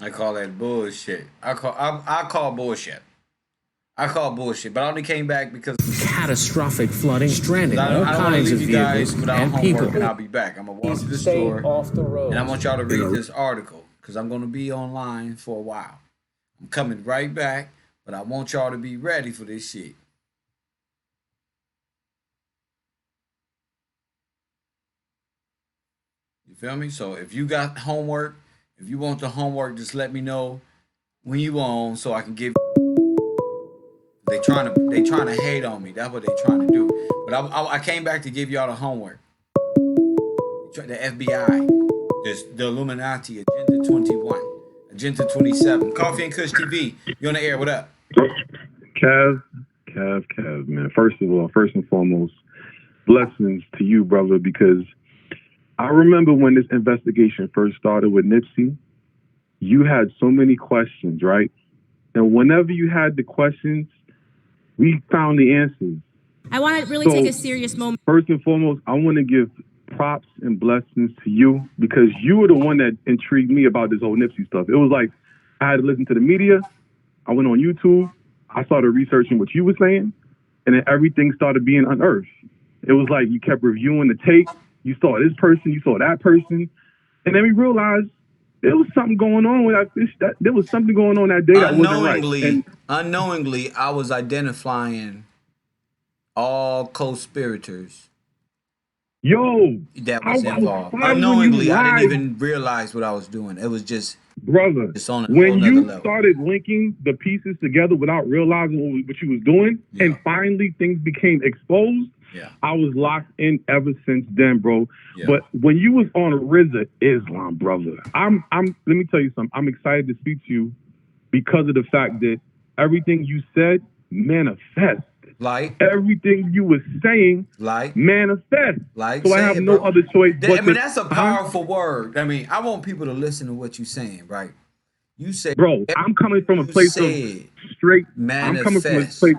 I call that bullshit. I call bullshit. I call bullshit. But I only came back because Catastrophic flooding, stranding all I don't want to kinds of leave you guys vehicles without and homework, people. and I'll be back. I'm gonna walk to the Stay store, off the and I roads. want y'all to read this article because I'm gonna be online for a while. I'm coming right back, but I want y'all to be ready for this shit. You feel me? So if you got homework, if you want the homework, just let me know when you on so I can give. They trying to hate on me. That's what they trying to do. But I came back to give y'all the homework. The FBI, the Illuminati, Agenda 21, Agenda 27, Coffee and Kush TV. You on the air? What up? Kev, Kev, man. First of all, first and foremost, blessings to you, brother, because I remember when this investigation first started with Nipsey, you had so many questions, right? And whenever you had the questions, we found the answers. I want to really So, take a serious moment. first and foremost, I want to give props and blessings to you because you were the one that intrigued me about this whole Nipsey stuff. It was like I had to listen to the media. I went on YouTube. I started researching what you were saying, and then everything started being unearthed. It was like you kept reviewing the tape. You saw this person, you saw that person, and then we realized there was something going on with that. There was something going on that day that wasn't right. And Unknowingly, I was identifying all co-spirators yo, that I was was involved. following you Unknowingly, I didn't live, even realize what I was doing. It was brother. just on a whole When nother you level. started linking the pieces together without realizing what you was doing, Yeah. and finally things became exposed, Yeah. I was locked in ever since then, bro. Yeah. But when you was on RZA Islam, brother, I'm. Let me tell you something. I'm excited to speak to you because of the fact that everything you said manifest. Like, Everything you were saying like, manifest. So I say have it, no bro. other choice I but mean, to, that's a huh? powerful word. I mean, I want people to listen to what you're saying, right? You say Bro, I'm coming everything from a you place of said straight. I'm coming from a manifest. place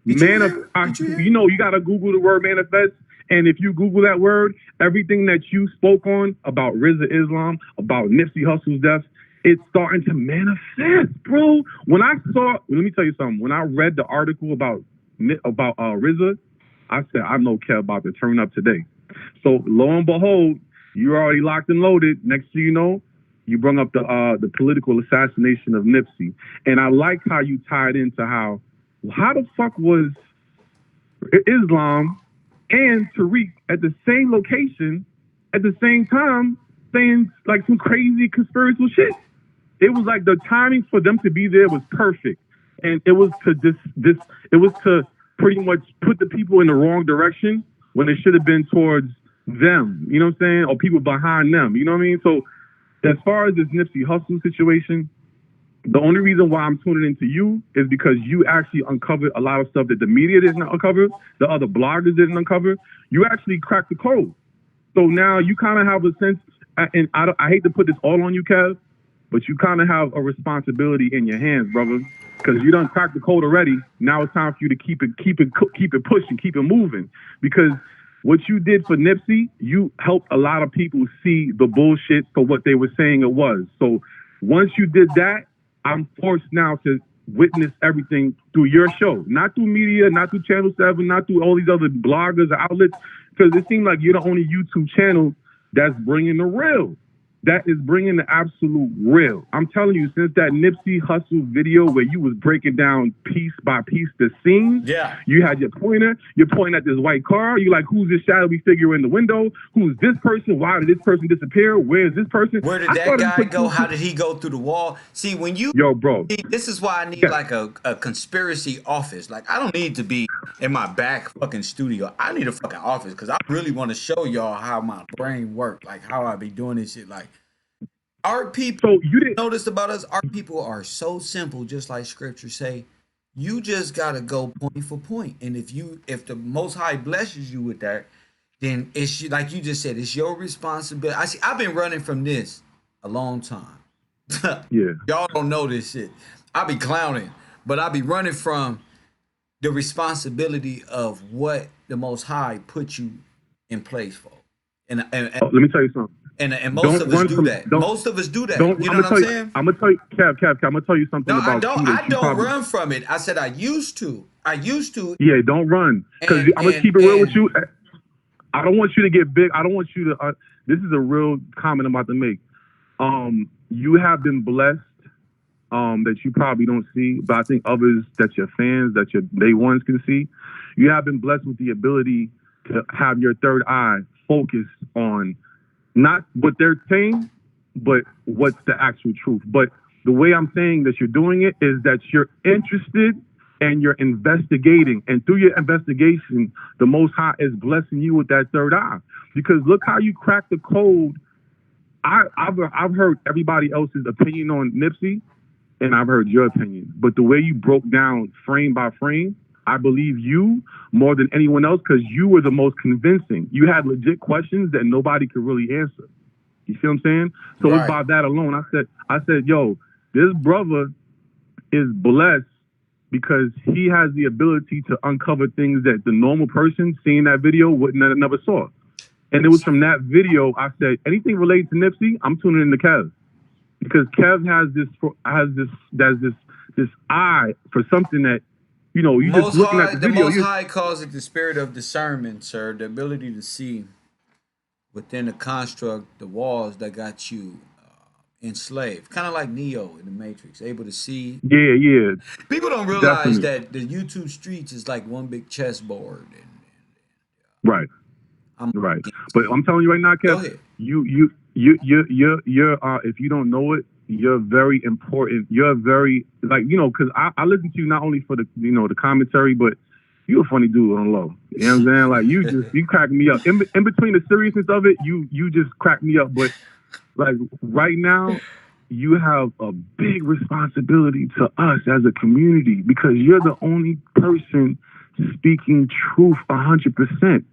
Did you hear? Did you hear? You know, you gotta Google the word manifest. And if you Google that word, everything that you spoke on about RZA Islam, about Nipsey Hussle's death, it's starting to manifest, bro. When I saw, let me tell you something. When I read the article about RZA, I said, I know Kev about to turn up today. So lo and behold, you're already locked and loaded. Next thing you know, you brought up the political assassination of Nipsey, and I like how you tied into how the fuck was Islam and Tariq at the same location at the same time saying like some crazy conspiratorial shit. It was like the timing for them to be there was perfect, and it was to it was to pretty much put the people in the wrong direction when it should have been towards them. You know what I'm saying? Or people behind them. You know what I mean? So as far as this Nipsey Hussle situation, the only reason why I'm tuning into you is because you actually uncovered a lot of stuff that the media didn't uncover, the other bloggers didn't uncover. You actually cracked the code. So now you kind of have a sense, and I hate to put this all on you, Kev, but you kind of have a responsibility in your hands, brother, because you done cracked the code already. Now it's time for you to keep it pushing, keep it moving, because what you did for Nipsey, you helped a lot of people see the bullshit for what they were saying it was. So once you did that, I'm forced now to witness everything through your show, not through media, not through Channel 7, not through all these other bloggers or outlets, because it seems like you're the only YouTube channel that's bringing the real. That is bringing the absolute real. I'm telling you, since that Nipsey Hussle video where you was breaking down piece by piece the scene, Yeah. you had your pointer, you're pointing at this white car, you're like, who's this shadowy figure in the window? Who's this person? Why did this person disappear? Where is this person? Where did I that started to guy put go? two, How did he go through the wall? See, when you yo, bro. this is why I need Yeah. like a conspiracy office. Like, I don't need to be in my back fucking studio. I need a fucking office because I really want to show y'all how my brain works, like how I be doing this shit. Like, our people So you didn't, notice about us, our people are so simple, just like scripture say. You just gotta go point for point. And if the most high blesses you with that, then it's like you just said, it's your responsibility. I've been running from this a long time. yeah. Y'all don't know this shit. I be clowning, but I be running from the responsibility of what the Most High put you in place for. And Let me tell you something. And most Don't of us run do from. that. Don't. Most of us do that. Don't. You I'm know gonna what I'm tell you. saying? I'm gonna tell you, Kev. I'm gonna tell you something No, I about don't. you that I you don't probably. run from it. I said I used to. I used to, Yeah, don't run. Because and I'm gonna and keep it real with and you. I don't want you to get big. I don't want you to. This is a real comment I'm about to make. You have been blessed. That you probably don't see, but I think others that your fans, that your day ones can see. You have been blessed with the ability to have your third eye focus on not what they're saying, but what's the actual truth. But the way I'm saying that you're doing it is that you're interested and you're investigating. And through your investigation, the Most High is blessing you with that third eye. Because look how you crack the code. I've heard everybody else's opinion on Nipsey, and I've heard your opinion. But the way you broke down frame by frame, I believe you more than anyone else because you were the most convincing. You had legit questions that nobody could really answer. You see what I'm saying? So it's right. by that alone. I said, yo, this brother is blessed because he has the ability to uncover things that the normal person seeing that video wouldn't have never saw. And it was from that video I said, anything related to Nipsey, I'm tuning in to Kev. Because Kev has this eye for something that, you know, you just looking at the The video. Most High calls it the spirit of discernment, sir. The ability to see within the construct, the walls that got you enslaved, kind of like Neo in the Matrix, able to see. Yeah, People don't realize definitely. that the YouTube streets is like one big chessboard, and Right. I'm Right. against But it. I'm telling you right now, Go Kev, ahead. you're if you don't know it, you're very important. You're very like, you know, because I listen to you not only for the, you know, the commentary, but you're a funny dude on low. You know what I'm saying? Like you crack me up. In between the seriousness of it, you just crack me up. But like right now, you have a big responsibility to us as a community because you're the only person speaking truth 100%.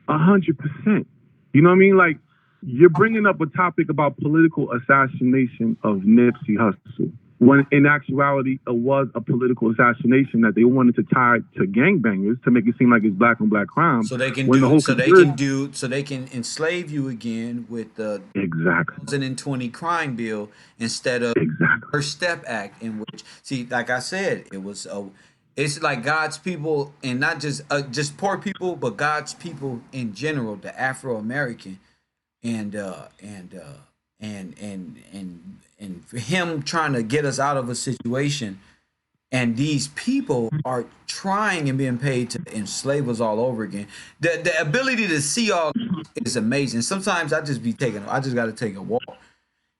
100%. You know what I mean? Like, you're bringing up a topic about political assassination of Nipsey Hussle, when in actuality it was a political assassination that they wanted to tie to gangbangers to make it seem like it's black on black crime. So they can When the do, whole conspiracy, so they can enslave you again with the exactly, 2020 crime bill instead of exactly, First Step Act, in which, see, like I said, it's like God's people, and not just poor people, but God's people in general, the Afro American, and and for him trying to get us out of a situation, and these people are trying and being paid to enslave us all over again. The ability to see all is amazing. Sometimes I just got to take a walk,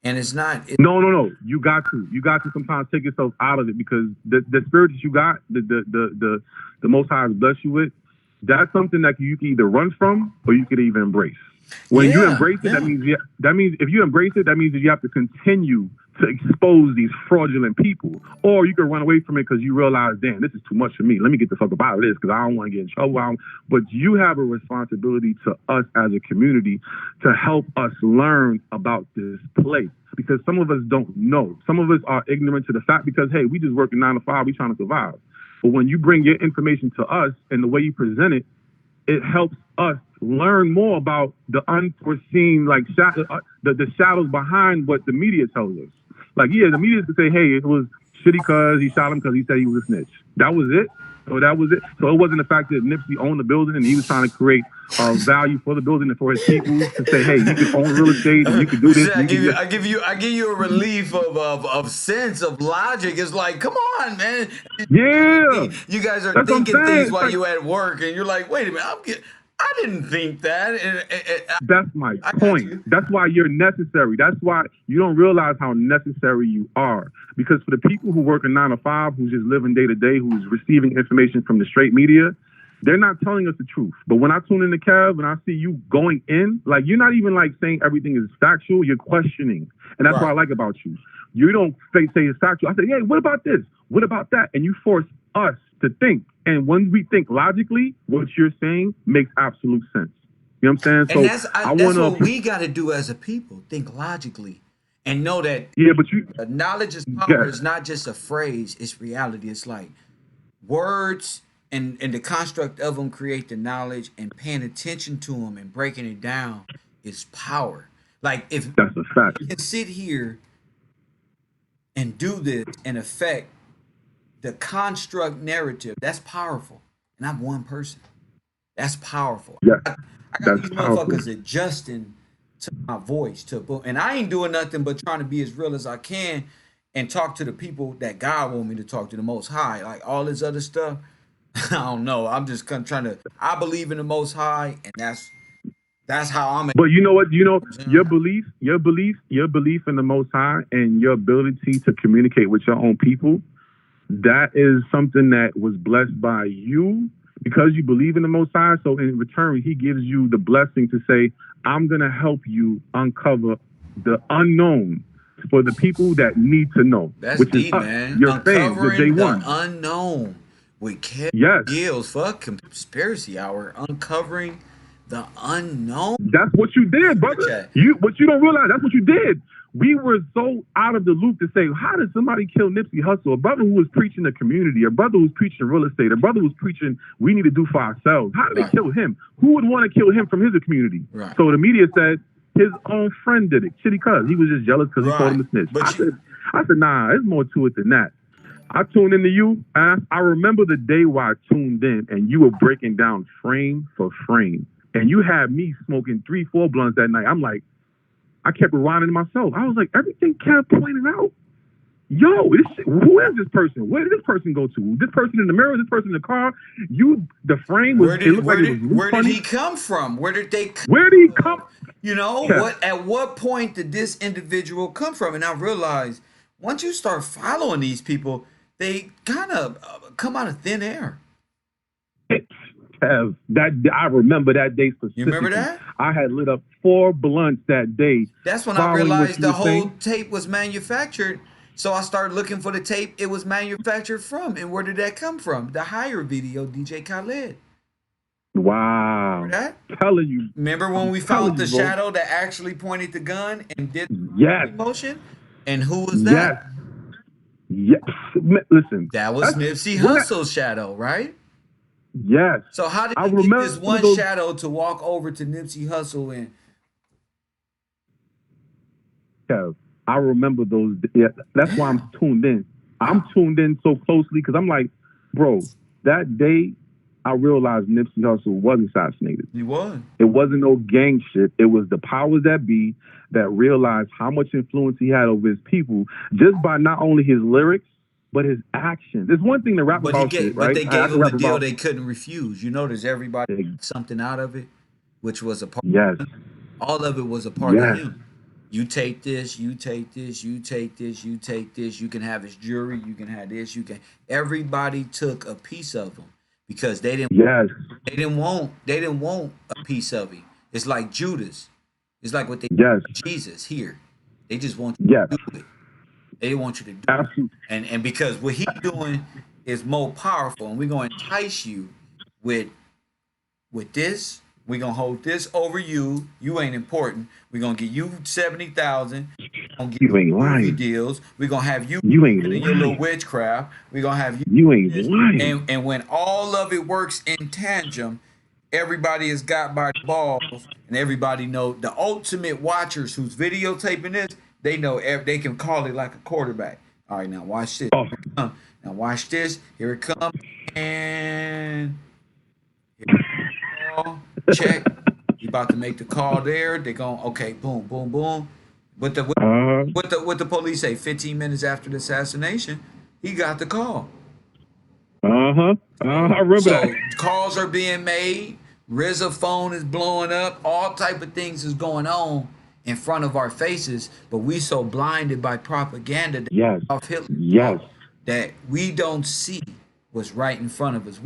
and it's not. no. You got to sometimes take yourself out of it because the spirit that you got, the Most High has blessed you with, that's something that you can either run from or you could even embrace. When you Yeah, embrace it, yeah. that means if you embrace it, that means that you have to continue to expose these fraudulent people, or you can run away from it because you realize, damn, this is too much for me. Let me get the fuck up out of this because I don't want to get in trouble. But you have a responsibility to us as a community to help us learn about this place because some of us don't know. Some of us are ignorant to the fact because, hey, we just working 9 to 5, we trying to survive. But when you bring your information to us and the way you present it, it helps us learn more about the unforeseen, like the shadows behind what the media tells us. Like, yeah, the media could say, hey, it was shitty because he shot him because he said he was a snitch. That was it. So that was it. So it wasn't the fact that Nipsey owned the building and he was trying to create value for the building and for his people to say, hey, you can own real estate and you can do this. Shit, And you can just I give you a relief of sense of logic. It's like, come on, man. yeah. You guys are That's what I'm thinking saying. things It's while like, you at work, and you're like, wait a minute, I didn't think that. that's my I got point. you. That's why you're necessary. That's why you don't realize how necessary you are. Because for the people who work a 9 to 5, who's just living day to day, who's receiving information from the straight media, they're not telling us the truth. But when I tune in to Kev and I see you going in, like you're not even like saying everything is factual, you're questioning. And that's what I Right. like about you. You don't say it's factual. I say, hey, what about this? What about that? And you force us to think. And when we think logically, what you're saying makes absolute sense. You know what I'm saying? And So I want that's what to, we got to do as a people: think logically, and know that yeah, but you, knowledge is power. yeah, Is not just a phrase; it's reality. It's like words, and the construct of them create the knowledge, and paying attention to them and breaking it down is power. Like if That's a fact. you can sit here and do this and affect the construct narrative, that's powerful. And I'm one person. That's powerful. Yeah, I got that's these powerful. motherfuckers adjusting to my voice, to boom, and I ain't doing nothing but trying to be as real as I can and talk to the people that God want me to talk to, the Most High. Like all this other stuff, I don't know. I'm just trying to. I believe in the Most High, and that's how I'm. But you know what? You know, Saying? your belief in the Most High and your ability to communicate with your own people, that is something that was blessed by you because you believe in the Most High. So in return, He gives you the blessing to say, "I'm gonna help you uncover the unknown for the people that need to know," That's which is deep, us, man. your fans, your day Uncovering the one. unknown with Kev Yes, Gills. Fuck conspiracy hour. Uncovering the unknown. that's what you did, brother. Chat. What you don't realize, that's what you did. We were so out of the loop to say, how did somebody kill Nipsey Hussle? A brother who was preaching the community, a brother who was preaching real estate, a brother who was preaching we need to do for ourselves. How did they Right. kill him? Who would want to kill him from his community? Right. So the media said his own friend did it. Shitty cuz. He was just jealous because he called him a snitch. But I said, nah, there's more to it than that. I tuned into you, and I remember the day where I tuned in, and you were breaking down frame for frame. And you had me smoking 3-4 blunts that night. I'm like, I kept rewinding to myself. I was like, everything kept pointing out. Yo, who is this person? Where did this person go to? This person in the mirror? This person in the car? The frame was. It looked like it was where did funny. he come from? Where did they come? Where did he come? You know Yeah. At what point did this individual come from? And I realized once you start following these people, they kind of come out of thin air. Kev, I remember that day specifically. You remember that? I had lit up 4 blunts that day. That's when I realized the whole tape was manufactured. So I started looking for the tape it was manufactured from. And where did that come from? The Higher video, DJ Khaled. Wow. Remember that? Telling you. Remember when we found the shadow that actually pointed the gun and did the motion? And who was that? Yes. Listen. That was Nipsey Hussle's shadow, right? Yes. So how did he get this one shadow to walk over to Nipsey Hussle and? Kev, I remember those. Yeah, that's why I'm tuned in. I'm tuned in so closely because I'm like, bro, that day I realized Nipsey Hussle was assassinated. He was. It wasn't no gang shit. It was the powers that be that realized how much influence he had over his people just by not only his lyrics, but his actions. It's one thing to rap about shit, right? But they gave him the deal they couldn't refuse. You notice everybody got something out of it, which was a part of him. All of it was a part of him. You take this, you take this, you take this, you take this. You can have his jewelry, you can have this, you can. Everybody took a piece of him because they didn't want a piece of him. It's like Judas. It's like what they did with Jesus here. They just want you to do it. They want you to do it. And because what he's doing is more powerful, and we're going to entice you with this. We're going to hold this over you. You ain't important. We're going to give you 70,000. You ain't lying. Deals. We're going to have you ain't in your little witchcraft. We're going to have you. You ain't lying. And when all of it works in tandem, everybody is got by the balls, and everybody know the ultimate watchers who's videotaping this. They know they can call it like a quarterback. All right, now watch this. Now watch this. Here it comes. And check. You about to make the call there. They going okay, boom, boom, boom. What the police say? 15 minutes after the assassination, he got the call. I remember that. Calls are being made. RZA phone is blowing up. All type of things is going on in front of our faces, but we so blinded by propaganda of Hitler that we don't see what's right in front of us.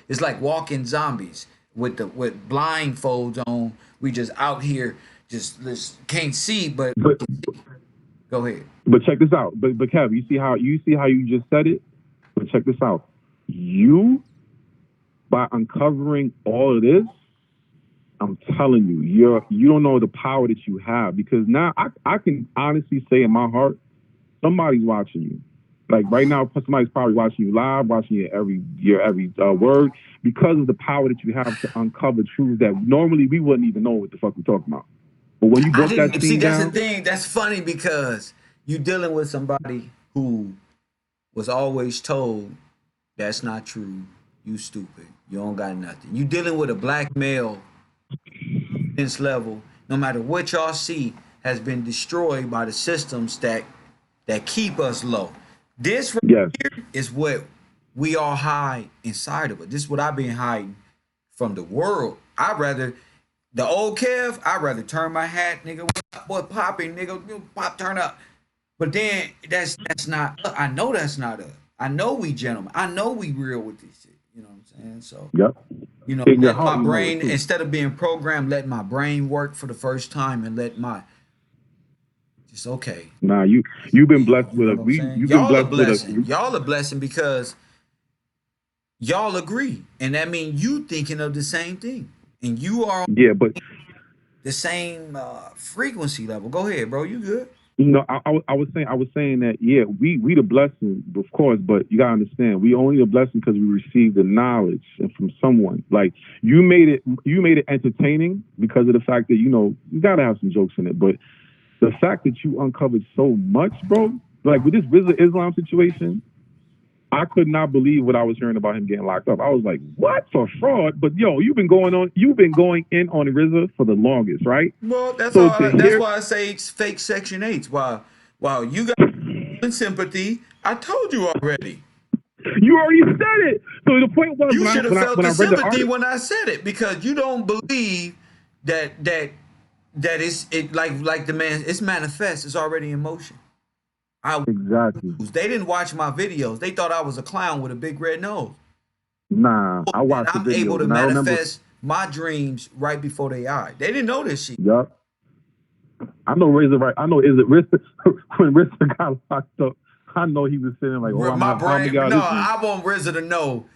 It's like walking zombies with blindfolds on. We just out here just can't see, but go ahead. But check this out. But Kev, you see how you just said it? But check this out. You, by uncovering all of this, I'm telling you, you don't know the power that you have, because now I can honestly say in my heart, somebody's watching you. Like right now, somebody's probably watching you live, watching your every word, because of the power that you have to uncover truths that normally we wouldn't even know what the fuck we're talking about. But when you I broke that didn't see. scene That's the down, thing. That's funny because you dealing with somebody who was always told that's not true. You stupid. You don't got nothing. You dealing with a black male. Confidence level, no matter what y'all see, has been destroyed by the systems that keep us low. This right yes, here is what we all hide inside of it. This is what I've been hiding from the world. I'd rather the old Kev. I'd rather turn my hat, nigga. What popping, nigga? Pop, turn up. But then that's not. I know that's not us. I know we gentlemen. I know we real with this shit. You know what I'm saying? So yep. In your let my heart, you know it brain, too. instead of being programmed, let my brain work for the first time and let my just okay. Nah, you've been blessed You with know a what I'm saying? you've been Y'all a blessed with blessing. a Y'all a blessing because y'all agree. And that means you thinking of the same thing. And you are on yeah, but the same frequency level. Go ahead, bro. You good? I was saying that yeah, we the blessing, of course, but you gotta understand, we only the blessing because we received the knowledge and from someone. Like you made it entertaining because of the fact that you gotta have some jokes in it, but the fact that you uncovered so much, bro, like with this Rizza Islam situation, I could not believe what I was hearing about him getting locked up. I was like, what for fraud? But yo, you've been going in on Rizza for the longest, right? Well, that's So all. to That's hear why I say it's fake Section 8s. While you got sympathy, I told you already. you already said it. So the point was You should have felt when I the read the sympathy article, when I said it because you don't believe that it's it like the man it's manifest. It's already in motion. I exactly. they didn't watch my videos. They thought I was a clown with a big red nose. Nah, I That watched the I'm able videos to and I remember. manifest my dreams right before they eye. They didn't know this shit. Yup. I know Razor right. I know is it Rista when Rista got locked up. I know he was sitting like, oh, I'm My gonna brain. prompt y'all No, this one. I want RZA to know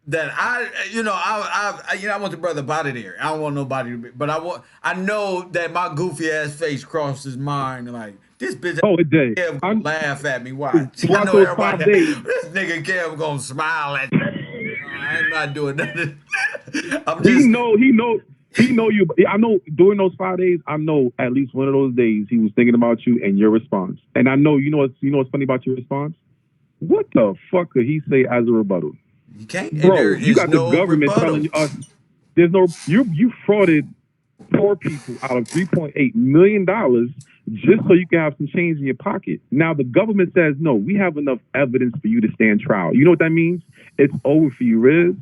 that I want the brother out of there. I don't want nobody to be, but I know that my goofy ass face crossed his mind like this bitch Oh, it did. Kev I gonna laugh at me. Watch. I throughout know those everybody 5 days. this nigga Kev gonna smile at me. I'm not doing nothing. I'm He just know, he know, he know you. I know during those 5 days, I know at least one of those days he was thinking about you and your response. And I know what's funny about your response? What the fuck could he say as a rebuttal? you can't. There Bro, you is got the no government rebuttal. telling us there's no you frauded poor people out of $3.8 million just so you can have some change in your pocket. Now the government says no, we have enough evidence for you to stand trial. You know what that means? It's over for you, Riz.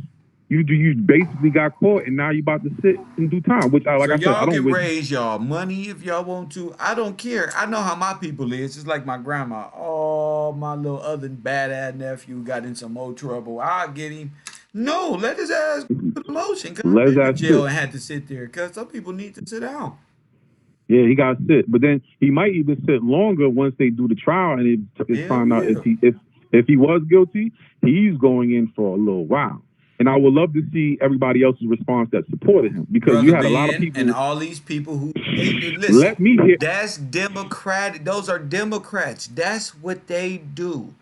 You basically got caught and now you about to sit in due time. Which I So like I said, I y'all don't can wish. raise y'all money if y'all want to. I don't care. I know how my people is. Just like my grandma. Oh, my little other badass nephew got in some more trouble. I'll get him. No, let his ass go through the motion. Cause I've Let his been in ass jail sit. and had to sit there. Cause some people need to sit down. Yeah, he got to sit. But then he might even sit longer once they do the trial and it's Hell found out yeah. if he was guilty, he's going in for a little while. And I would love to see everybody else's response that supported him because Brother you had a lot of Ben and people. all these people who they listen. Let me hear. That's Democratic. Those are Democrats. That's what they do.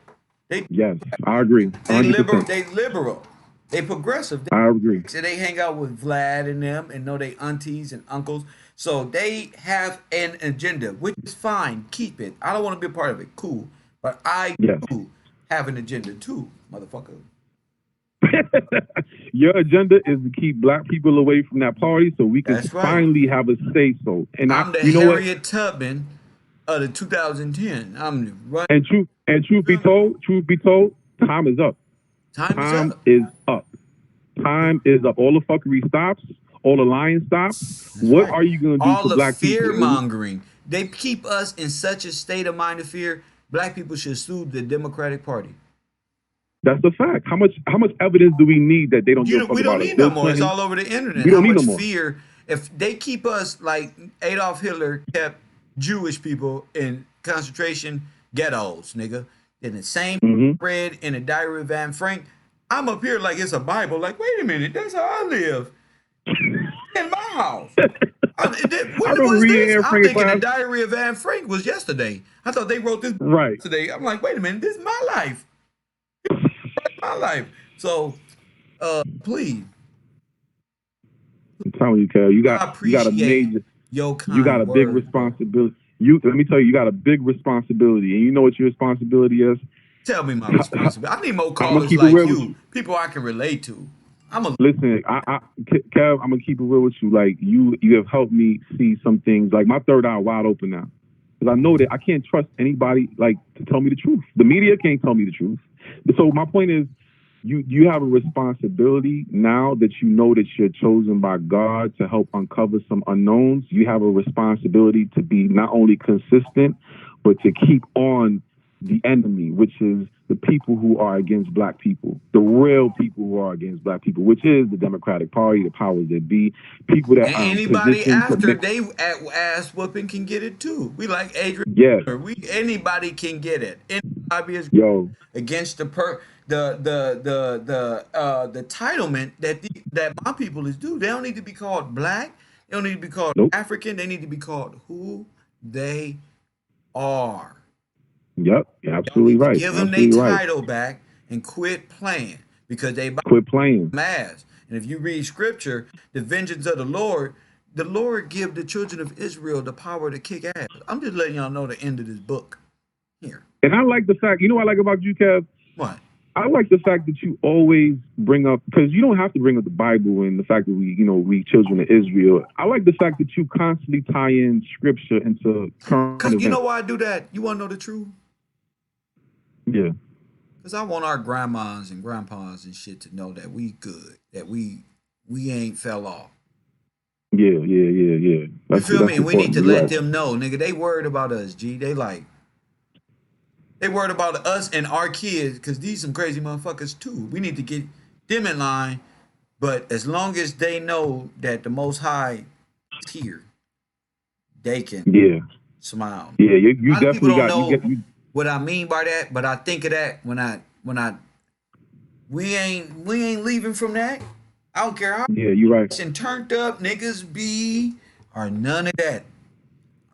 They Yes, I agree, They liberal. 100%. They liberal. They progressive. I agree. They hang out with Vlad and them, and know they aunties and uncles. So they have an agenda, which is fine. Keep it. I don't want to be a part of it. Cool, but I Yes. do have an agenda too, motherfucker. Your agenda is to keep black people away from that party so we can That's right. finally have a say so. And I'm the you know what? Harriet Tubman of the 2010. I'm right. And truth be told, time is up. Time is Time up. is up. Time is up. All the fuckery stops. All the lying stops. That's What right. are you gonna do All for the black people? fear mongering. They keep us in such a state of mind of fear. Black people should sue the Democratic Party. That's a fact. How much evidence do we need that they don't give a fuck We don't about us? need no Bill more. It's Clinton. all over the internet. We How don't need no much more. fear if they keep us like Adolf Hitler kept Jewish people in concentration ghettos, nigga. And the same Hmm. read in the Diary of Anne Frank. I'm up here like it's a Bible. Like, wait a minute, that's how I live in my house. I When remember was reading this? Air I'm Frank thinking the class. Diary of Anne Frank was yesterday. I thought they wrote this Right. today. I'm like, wait a minute, this is my life. My life. So please, I'm telling you, Kel, I you got a appreciate major. your You got kind a big words, bro. responsibility. Let me tell you, you got a big responsibility, and you know what your responsibility is. Tell me my responsibility. I need more I'm gonna callers keep it like real with you, you. people I can relate to. I'm a Listen, Kev, I'm gonna keep it real with you. Like you have helped me see some things. Like my third eye wide open now, because I know that I can't trust anybody like to tell me the truth. The media can't tell me the truth. So my point is, you have a responsibility now that you know that you're chosen by God to help uncover some unknowns. You have a responsibility to be not only consistent, but to keep on the enemy, which is the people who are against black people, the real people who are against black people, which is the Democratic Party, the powers that be, people that and are in anybody position to after make. they ass whooping can get it too. We like Adrian. Yes, We anybody can get it. Anybody is yo, against the entitlement that my people is due. They don't need to be called black. They don't need to be called nope, African. They need to be called who they are. yep, you're Y'all absolutely need to right, give them their absolutely right. title back and quit playing because they about Quit playing. ass. And if you read scripture, the vengeance of the Lord give the children of Israel the power to kick ass. I'm just letting y'all know the end of this book here. And I like the fact, you know what I like about you, Kev? What? I like the fact that you always bring up, because you don't have to bring up the Bible and the fact that we children of Israel. I like the fact that you constantly tie in scripture into current Cause you know events. why I do that? You wanna know the truth? Yeah, Cause I want our grandmas and grandpas and shit to know that we good, that we ain't fell off. yeah. You feel me? That's And we need important. to You're let right. them know, nigga, they worried about us, G. They worried about us and our kids, cause these some crazy motherfuckers too. We need to get them in line. But as long as they know that the Most High is here, they can Yeah, smile. yeah. You A lot of people definitely don't got you get know you. what I mean by that, but I think of that when I we ain't leaving from that. I don't care how Yeah, you're right. and turned up niggas be or none of that.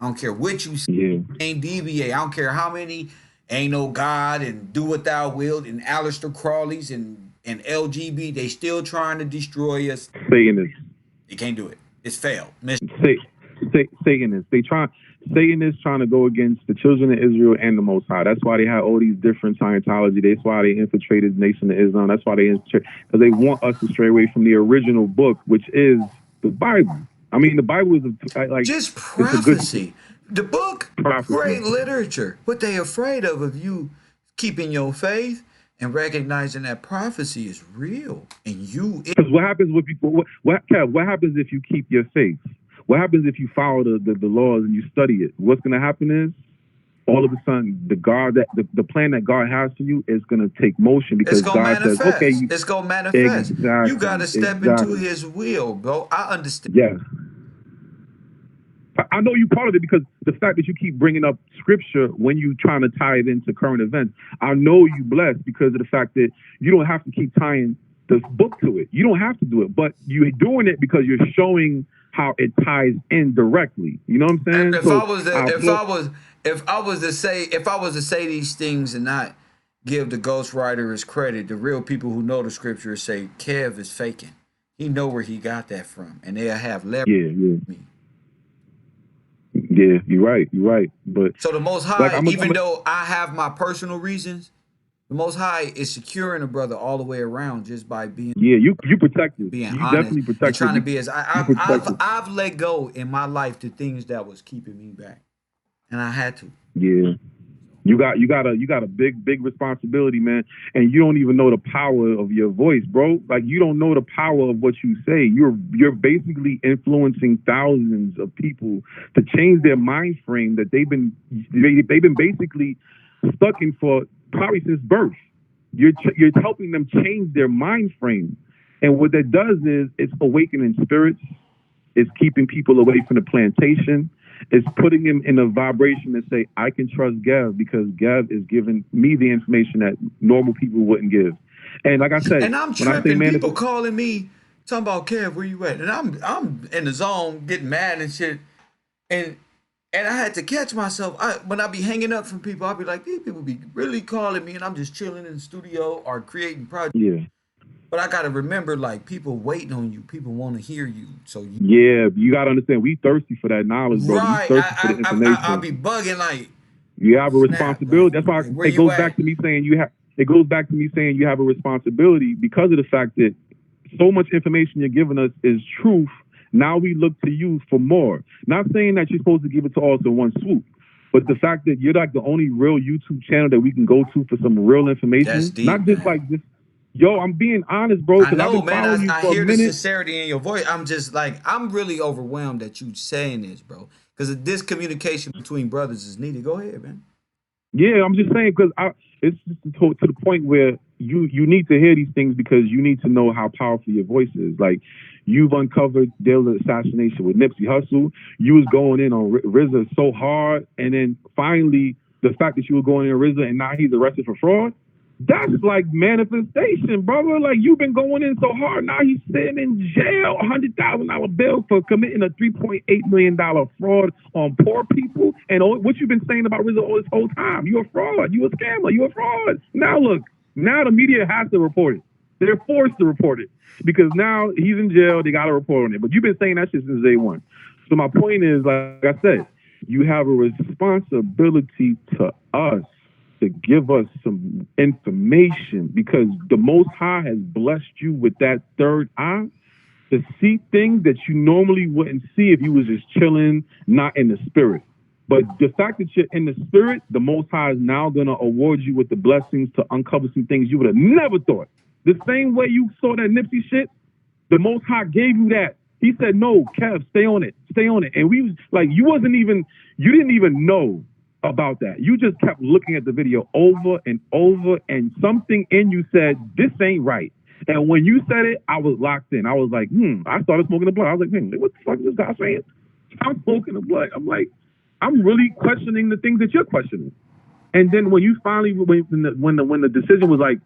I don't care what you say, Yeah, ain't deviate. I don't care how many ain't no God and do what thou wilt and Aleister Crawleys and LGB. They still trying to destroy us. saying this. They can't do it. It's failed. Miss. Say, saying this. Saying this trying to go against the children of Israel and the Most High. That's why they had all these different Scientology. That's why they infiltrated the Nation of Islam. That's why they infiltrated, because they want us to stray away from the original book, which is the Bible. I mean, the Bible is like Just it's a good prophecy. The book, prophecy. great literature. What they afraid of you keeping your faith and recognizing that prophecy is real and you Because what happens with people? Kev, what happens if you keep your faith? What happens if you follow the laws and you study it? What's going to happen is all of a sudden the plan that God has for you is going to take motion it's because gonna God says, okay, manifest. It's gonna manifest. You gotta exactly, step into exactly, his will, bro. I understand. yes. I know you part of it because the fact that you keep bringing up scripture when you trying to tie it into current events, I know you blessed because of the fact that you don't have to keep tying this book to it. You don't have to do it, but you're doing it because you're showing how it ties in directly. You know what I'm saying? If I So was I to, applaud. if I was to say these things and not give the ghostwriter his credit, the real people who know the scripture say Kev is faking. He know where he got that from, and they'll have leverage Yeah, me. yeah. You're right. You're right. But So the Most like High, even though I have my personal reasons, the Most High is securing a brother all the way around just by yeah, you protected. being You honest definitely and protected. trying to be as You protected. I've let go in my life to things that was keeping me back, and I had to. Yeah. You got a big responsibility, man, and you don't even know the power of your voice, bro. Like you don't know the power of what you say. You're basically influencing thousands of people to change their mind frame that they've been basically stuck in for probably since birth. You're helping them change their mind frame, and what that does is it's awakening spirits. It's keeping people away from the plantation. It's putting them in a vibration that say, I can trust Gav because Gav is giving me the information that normal people wouldn't give. And like I said, And I'm when I say tripping. People manifest, calling me talking about Kev, where you at? And I'm in the zone, getting mad and shit. And I had to catch myself. When I be hanging up from people, I'll be like, these people be really calling me, and I'm just chilling in the studio or creating projects. yeah, But But I gotta remember, like, people waiting on you. People want to hear you. So you, Yeah, you gotta understand, we thirsty for that knowledge, bro. We right? thirsty for the I'll information. be bugging like, You have a snap, like, responsibility. That's why where it you goes at? back to me saying you have. It goes back to me saying you have a responsibility because of the fact that so much information you're giving us is truth. Now we look to you for more. Not saying that you're supposed to give it to us in one swoop, but the fact that you're like the only real YouTube channel that we can go to for some real That's information, not deep, just man. like this. Yo, I'm being honest, bro, I because I've know, been man. following you I for a hear the minute. sincerity in your voice. I'm just like, I'm really overwhelmed that you saying this, bro. Because this communication between brothers is needed. Go ahead, man. Yeah, I'm just saying because it's just to the point where you need to hear these things because you need to know how powerful your voice is. Like you've uncovered Dale's assassination with Nipsey Hussle. You was going in on RZA so hard, and then finally the fact that you were going in on RZA and now he's arrested for fraud. That's like manifestation, brother. Like you've been going in so hard, now he's sitting in jail, $100,000 bill for committing a $3.8 million fraud on poor people. And what you've been saying about Rizzo all this whole time, you a fraud, you a scammer, you a fraud. Now look, now the media has to report it. They're forced to report it because now he's in jail. They got to report on it. But you've been saying that shit since day one. So my point is, like I said, you have a responsibility to us to give us some information because the Most High has blessed you with that third eye to see things that you normally wouldn't see if you was just chilling, not in the spirit. But the fact that you're in the spirit, the Most High is now going to award you with the blessings to uncover some things you would have never thought. The same way you saw that Nipsey shit, the Most High gave you that. He said, no, Kev, stay on it, stay on it. And we was like, you didn't even know about that. You just kept looking at the video over and over, and something in you said, this ain't right. And when you said it, I was locked in. I was like, I started smoking the blunt. I was like, what the fuck is this guy saying? I'm smoking the blunt. I'm like, I'm really questioning the things that you're questioning. And then when you finally, when the decision was like,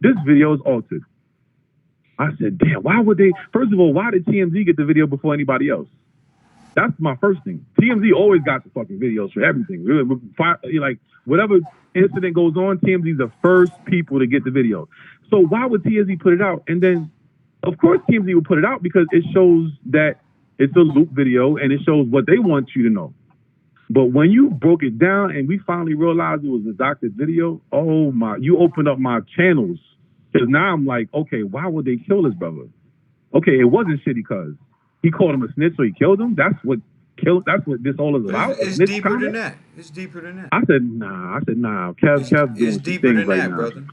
this video is altered, I said, damn, why would they? First of all, why did TMZ get the video before anybody else? That's my first thing. TMZ always got the fucking videos for everything. Like whatever incident goes on, TMZ's the first people to get the video. So why would TMZ put it out? And then, of course, TMZ would put it out because it shows that it's a loop video and it shows what they want you to know. But when you broke it down and we finally realized it was a doctored video, oh my, you opened up my channels. Because now I'm like, okay, why would they kill this brother? Okay, it wasn't shitty cuz he called him a snitch, so he killed him. That's what this all is about. It's deeper than that. It's deeper than that. I said, nah. Kev's doing It's some deeper things than right that, now. brother.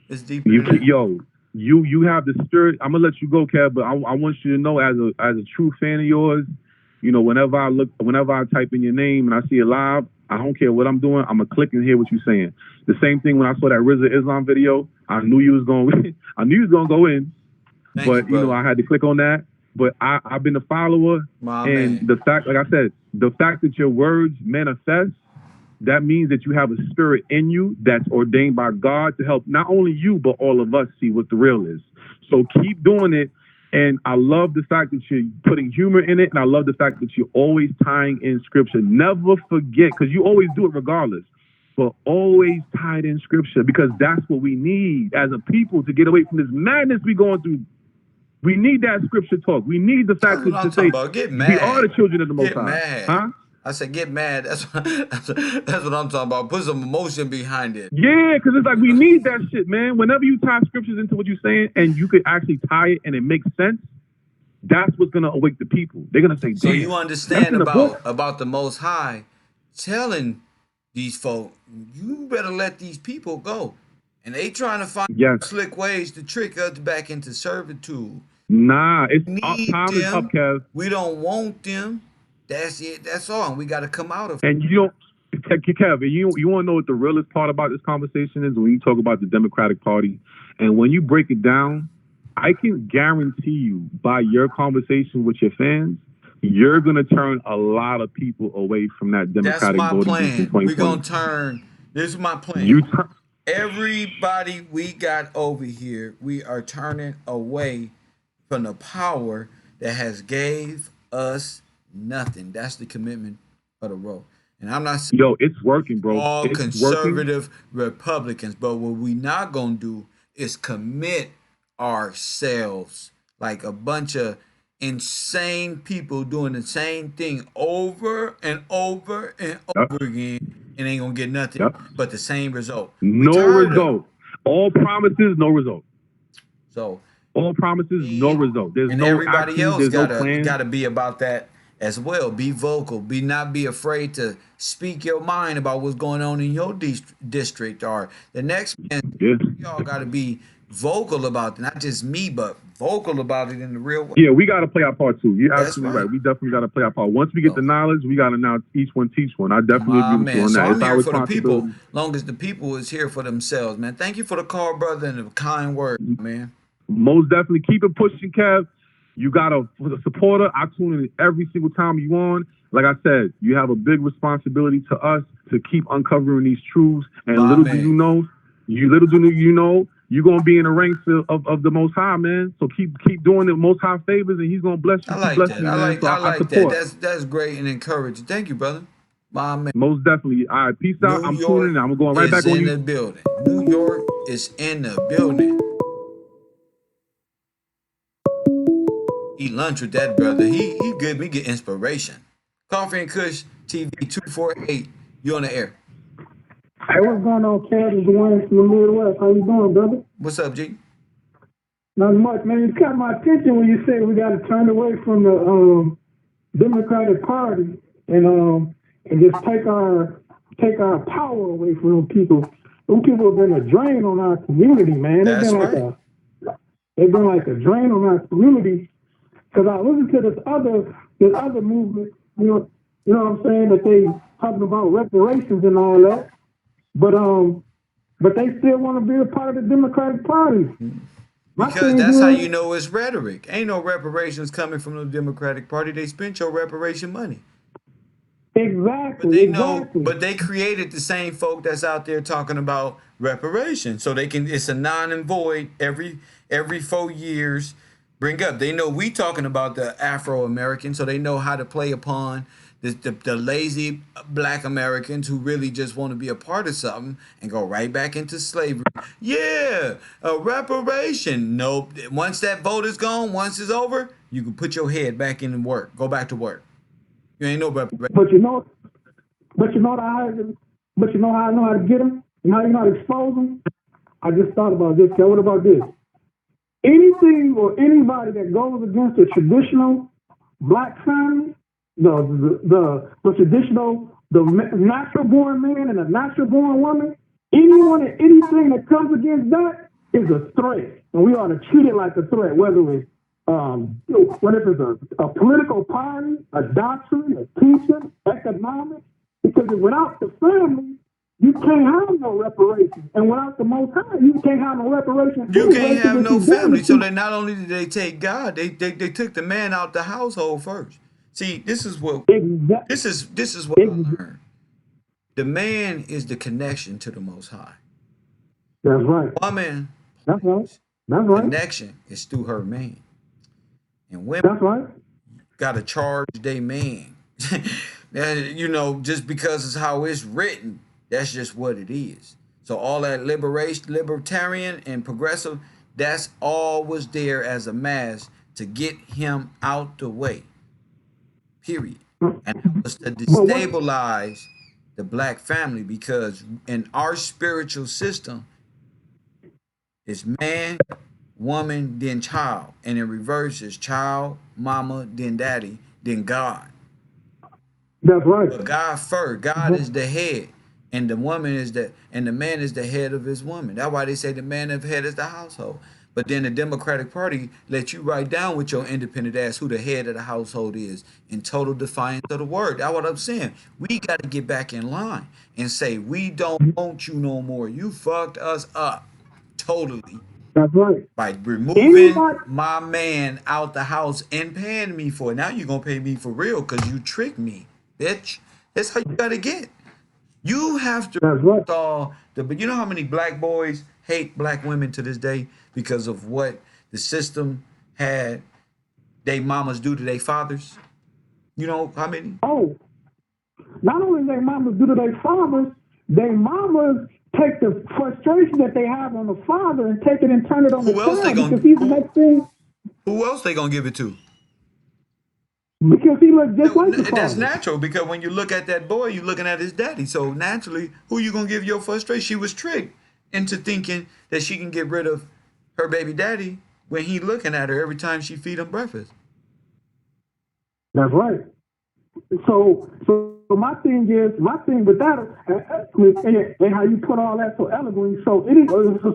It's deeper than that. You have the spirit. I'm gonna let you go, Kev, but I want you to know, as a true fan of yours, you know, whenever I type in your name and I see it live, I don't care what I'm doing, I'm gonna click and hear what you're saying. The same thing when I saw that RZA Islam video, I knew you was gonna go in. But you know, I had to click on that. But I've been a follower, and the fact, like I said, the fact that your words manifest, that means that you have a spirit in you that's ordained by God to help not only you, but all of us see what the real is. So keep doing it. And I love the fact that you're putting humor in it. And I love the fact that you're always tying in scripture. Never forget, because you always do it regardless, but always tie it in scripture, because that's what we need as a people to get away from this madness we're going through. We need that scripture talk. We need the fact to say get mad. We are the children of the Most Get High. mad. Huh? I said get mad. That's what I'm talking about. Put some emotion behind it. Yeah, because it's like we need that shit, man. Whenever you tie scriptures into what you're saying and you could actually tie it and it makes sense, that's what's gonna awake the people. They're gonna say, damn. So you understand about the Most High telling these folk, you better let these people go. And they trying to find slick ways to trick us back into servitude. Nah, it's time is up, Kev. We don't want them. That's it. That's all. And we got to come out of it. And you don't, Kev, you want to know what the realest part about this conversation is? When you talk about the Democratic Party, and when you break it down, I can guarantee you, by your conversation with your fans, you're going to turn a lot of people away from that Democratic voting booth in 2020. We're going to turn, this is my plan. Everybody we got over here, we are turning away from the power that has gave us nothing. That's the commitment of the road. And I'm not saying, it's working, bro. All conservative Republicans, but what we not going to do is commit ourselves. Like a bunch of insane people doing the same thing over and over and Yep. over again and ain't gonna get nothing Yep. but the same result. We No tired of it. result. All promises, no result. So All promises, no result. There's and no everybody action. else There's no gotta plan. be about that as well. Be vocal. Not be afraid to speak your mind about what's going on in your district or the next man. Yeah. Y'all gotta be vocal about it, not just me, but vocal about it in the real way. Yeah, we got to play our part too. You're That's absolutely right. right. We definitely got to play our part. Once we get the knowledge, we got to now each one teach one. I definitely agree with you Man, on so that. I'm It's our here for the people, responsibility. long as the people is here for themselves, man. Thank you for the call, brother, and the kind word, man. Most definitely keep it pushing, Kev. You got a supporter. I tune in every single time you on. Like I said, you have a big responsibility to us to keep uncovering these truths. And My little man. do you know, you're gonna be in the ranks of the Most High, man. So keep doing the Most High favors, and He's gonna bless you. I Keep like blessing that. you, I man. like So I I like that. support. That's great and encouraging. Thank you, brother. My man. Most definitely. All right, peace out. New I'm York tuning in. I'm going right is back on in you. the building. New York is in the building. Eat lunch with that brother. He good me get inspiration. Coffee and Kush TV 248. You on the air. Hey, what's going on, Chad? It's Dwayne from the Midwest. How you doing, brother? What's up, G? Not much, man. You caught my attention when you said we got to turn away from the Democratic Party and just take our power away from them people. Them people have been a drain on our community, man. That's right. They've been like a drain on our community. Because I listened to this other movement, you know what I'm saying, that they talking about reparations and all that. But they still want to be a part of the Democratic Party. Because that's how you know it's rhetoric. Ain't no reparations coming from the Democratic Party. They spent your reparation money. Exactly. But they know, but they created the same folk that's out there talking about reparations. So they can, it's a non and void every 4 years bring up. They know we talking about the Afro Americans, so they know how to play upon the lazy black Americans who really just want to be a part of something and go right back into slavery. Yeah, a reparation. Nope. Once that vote is gone, once it's over, you can put your head back in and work. Go back to work. You ain't no reparation. But you know how I know how to get them? You know how to expose them? I just thought about this. What about this? Anything or anybody that goes against a traditional black family, the traditional, the natural born man and a natural born woman, anyone and anything that comes against that is a threat, and we ought to treat it like a threat, whether it's a political party, a doctrine, a teacher, economics, because without the family, you can't have no reparations. And without the Most High, you can't have no reparations. You can't have no family. So they not only did they take God, they took the man out the household first. See, this is what this is what I learned. The man is the connection to the Most High. That's right. Woman, that's right. That's right. Connection is through her man. And women, that's right, gotta charge their man. Just because it's how it's written, that's just what it is. So all that libertarian and progressive, that's all was there as a mask to get him out the way. Period. And it was to destabilize the black family, because in our spiritual system, it's man, woman, then child. And in reverse is child, mama, then daddy, then God. That's right. But God first. God is the head. And the woman is and the man is the head of his woman. That's why they say the man of head is the household. But then the Democratic Party let you write down with your independent ass who the head of the household is, in total defiance of the word. That's what I'm saying. We got to get back in line and say, we don't want you no more. You fucked us up totally. That's right. By removing my man out the house and paying me for it. Now you're going to pay me for real because you tricked me, bitch. That's how you got to get. You have to install but you know how many black boys hate black women to this day because of what the system had they mamas do to their fathers? You know how many? Oh, not only their mamas do to their fathers, their mamas take the frustration that they have on the father and take it and turn it on the Who else they child gonna because he's the next thing. who else they gonna give it to? Because he looks just like the That's father. natural because when you look at that boy, you're looking at his daddy. So naturally, who you gonna give your frustration? She was tricked into thinking that she can get rid of her baby daddy when he looking at her every time she feed him breakfast. That's right. So my thing with that, and how you put all that so eloquently. So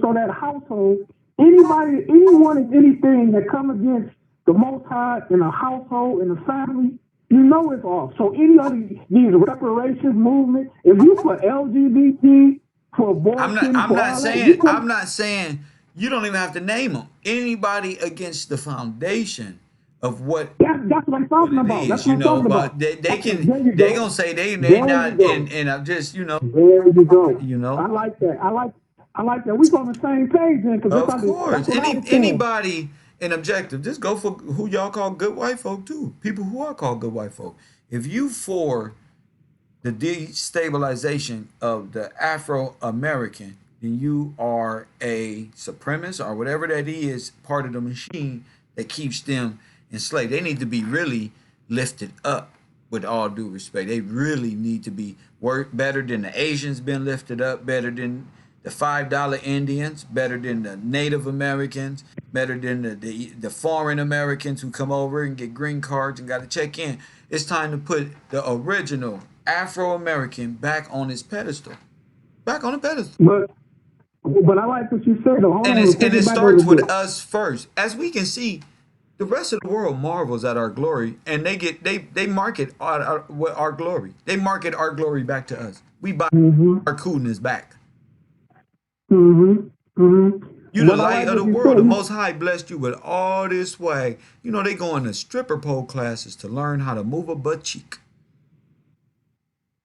so that household, anyone, and anything that come against the Most High in a household, in a family, you know it's off. So any of these reparations movement, if you put LGBT for abortion, I'm for not all that, you saying put I'm not saying you don't even have to name them. Anybody against the foundation of what that's what I'm talking it about. That's is, what I'm talking but about. they can There you they go. gonna say they There you not go. and I'm just There you go. you know. I like that. I like that. We on the same page then, because Of that's course, what I was saying. anybody in objective, just go for who y'all call good white folk too. People who are called good white folk. If you for the destabilization of the Afro American, then you are a supremacist or whatever that is, part of the machine that keeps them enslaved. They need to be really lifted up with all due respect. They really need to be work better than the Asians been lifted up, better than the $5 Indians, better than the Native Americans, better than the foreign Americans who come over and get green cards and got to check in. It's time to put the original Afro American back on his pedestal, back on the pedestal. But I like what you said though. Hold on, to And take it it back a little starts with bit. us first. As we can see, the rest of the world marvels at our glory, and they market our glory. They market our glory back to us. We buy Mm-hmm. our coolness back. Mm-hmm. Mm-hmm. You the But I light like of the what you world. The said. Most High blessed you with all this swag. You know they go into stripper pole classes to learn how to move a butt cheek.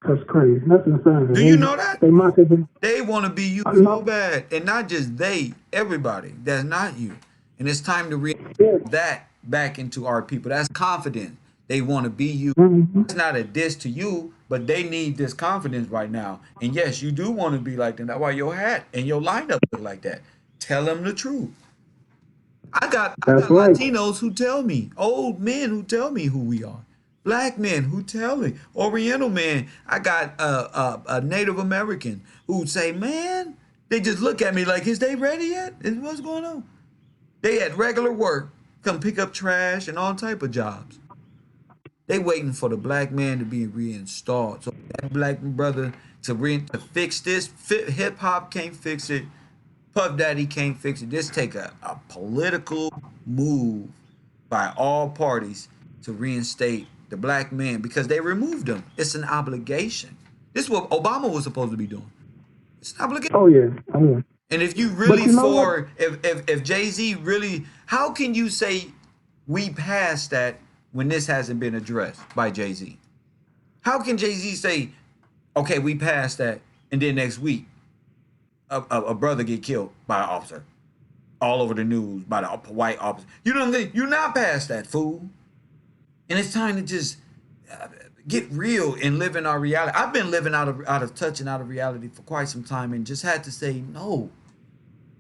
That's crazy. That's Do you insane. know that? They market. They want to be you I so know. bad, and not just they, everybody. That's not you, and it's time to Yeah. that back into our people. That's confidence. They want to be you. Mm-hmm. It's not a diss to you, but they need this confidence right now. And yes, you do want to be like them. That's why your hat and your lineup look like that. Tell them the truth. I That's got right. Latinos who tell me, old men who tell me who we are, black men who tell me, Oriental men. I got a Native American who say, man, they just look at me like, is they ready yet? What's going on? They at regular work, come pick up trash and all type of jobs. They waiting for the black man to be reinstalled. So that black brother to fix this. Hip hop can't fix it. Puff Daddy can't fix it. This take a political move by all parties to reinstate the black man because they removed him. It's an obligation. This is what Obama was supposed to be doing. It's an obligation. Oh yeah. Oh yeah. And if you But really you know what? for if Jay-Z really, how can you say we passed that when this hasn't been addressed by Jay-Z? How can Jay-Z say, okay, we passed that, and then next week a brother get killed by an officer all over the news by the white officer? You don't think you're not past that, fool? And it's time to just get real and live in our reality. I've been living out of touch and out of reality for quite some time, and just had to say no.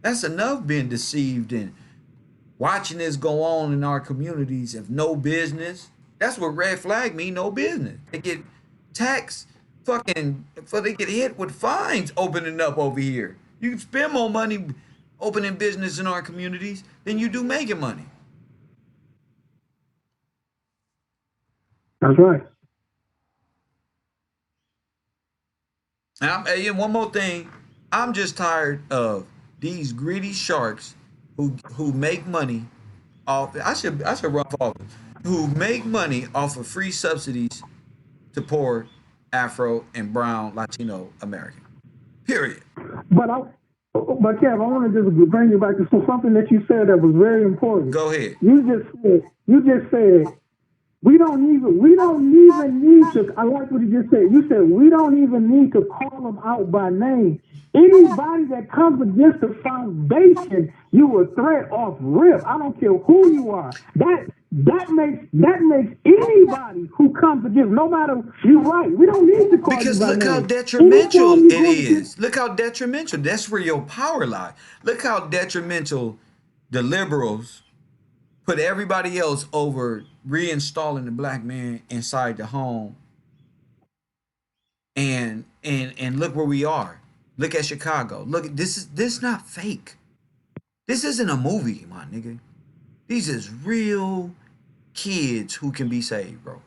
That's enough being deceived and watching this go on in our communities of no business. That's what red flag mean, no business. They get taxed fucking for they get hit with fines opening up over here. You can spend more money opening business in our communities than you do making money. That's right. And one more thing, I'm just tired of these greedy sharks who make money off. I should run for office. Who make money off of free subsidies to poor Afro and Brown Latino American. Period. But I. But Kev, I want to just bring you back to something that you said that was very important. Go ahead. You just said we don't even need to. I like what you just said. You said we don't even need to call them out by name. Anybody that comes against the foundation, you a threat off rip. I don't care who you are. that makes anybody who comes against, no matter, you're right. We don't need to call you Because by look how name. detrimental Anytime you it go against, is. Look how detrimental. That's where your power lies. Look how detrimental the liberals put everybody else over reinstalling the black man inside the home. And look where we are. Look at Chicago. Look, this not fake. This isn't a movie, my nigga. These is real kids who can be saved, bro.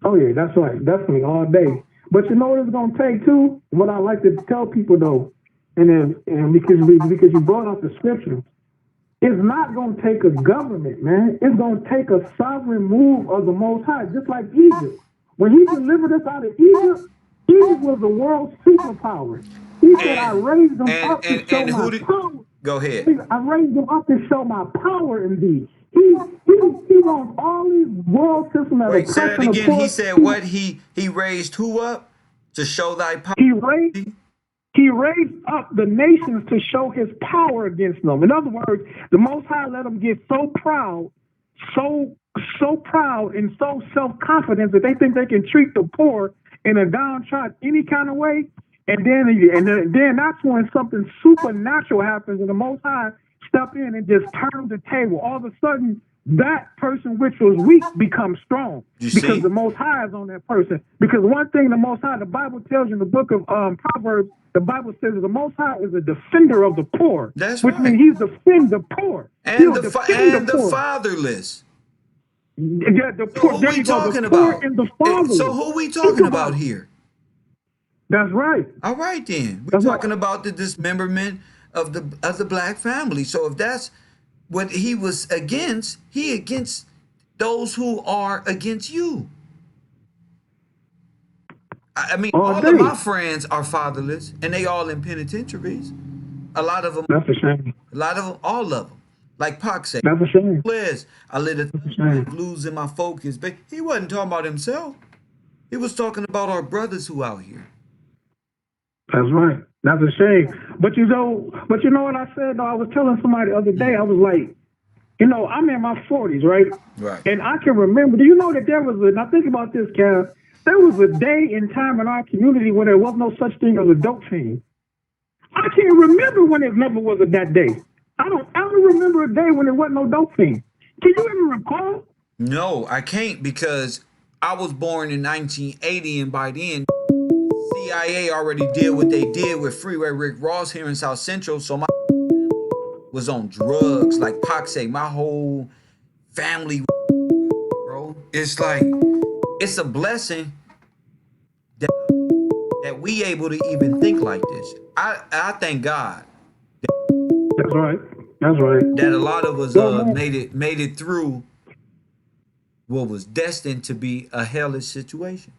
oh yeah, that's right, definitely all day. But you know what it's gonna take too. What I like to tell people though, and because you brought up the scripture, it's not gonna take a government, man. It's gonna take a sovereign move of the Most High, just like Egypt. When He delivered us out of Egypt, Egypt was the world's superpower. He said, "I And raised them and up to and show and my who did power." go ahead? I raised them up to show my power in thee. He wants all these world systems that Wait, say that oppression of again. He poor. said what? He raised who up to show thy power? He raised He raised up the nations to show His power against them. In other words, the Most High let them get so proud, so proud and so self-confident that they think they can treat the poor in a downtrodden any kind of way. And then that's when something supernatural happens, and the Most High step in and just turn the table. All of a sudden, that person which was weak becomes strong You because see? the Most High is on that person. Because one thing the Most High, the Bible tells you in the book of Proverbs, the Bible says that the Most High is a defender of the poor, That's which right. means He's defend the poor. And He'll the defend the and the poor. fatherless. Yeah, the So poor. who There we you go. The talking poor about? and the So fatherless. who we Think talking about about it. here? That's right. All right then. We're That's right. talking about the dismemberment of the black family. So if that's what he was against, he against those who are against you. I mean, All all of my day. friends are fatherless, and they all in penitentiaries. A lot of them, That's a shame. all of them. Like Pac said, That's a shame. Liz, I lit a That's a life shame. losing my focus, but he wasn't talking about himself. He was talking about our brothers who out here. That's right. That's a shame. But you know what I said though? I was telling somebody the other day, I was like, I'm in my 40s, right? Right. And I can remember, do you know that now think about this, Cal, there was a day and time in our community when there was no such thing as a dope fiend. I can't remember when it never was that day. I don't ever remember a day when there wasn't no dope fiend. Can you even recall? No, I can't because I was born in 1980, and by then, CIA already did what they did with Freeway Rick Ross here in South Central. So my was on drugs, like Pac say. My whole family, bro. It's like it's a blessing that we able to even think like this. I thank God That's right. That's right. that a lot of us Well, man. made it through what was destined to be a hellish situation.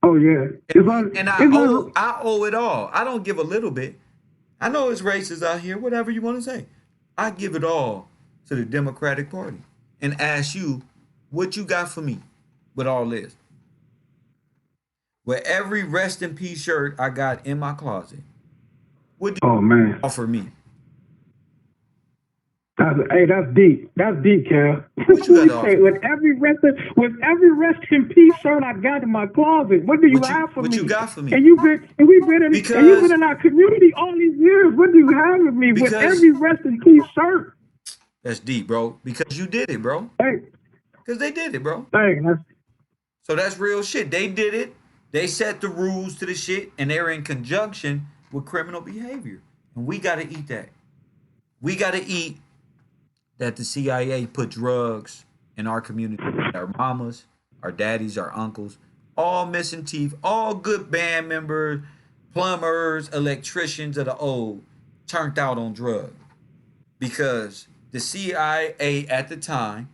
Oh yeah. And I owe it all. I don't give a little bit. I know it's racist out here, whatever you want to say. I give it all to the Democratic Party and ask you what you got for me with all this. With every rest in peace shirt I got in my closet, what do Oh you man. offer me? That's deep. That's deep, Cal. What you got We to say offer? with every rest in peace shirt I got in my closet. What do you have for What you me? got for me? And you've been in our community all these years. What do you have with me? With Because every rest in peace shirt. that's deep, bro. Because you did it, bro. Hey, Because they did it, bro. that's So that's real shit. They did it. They set the rules to the shit, and they're in conjunction with criminal behavior. And we got to eat that. We got to eat that the CIA put drugs in our community. Our mamas, our daddies, our uncles, all missing teeth, all good band members, plumbers, electricians of the old, turned out on drugs. Because the CIA at the time,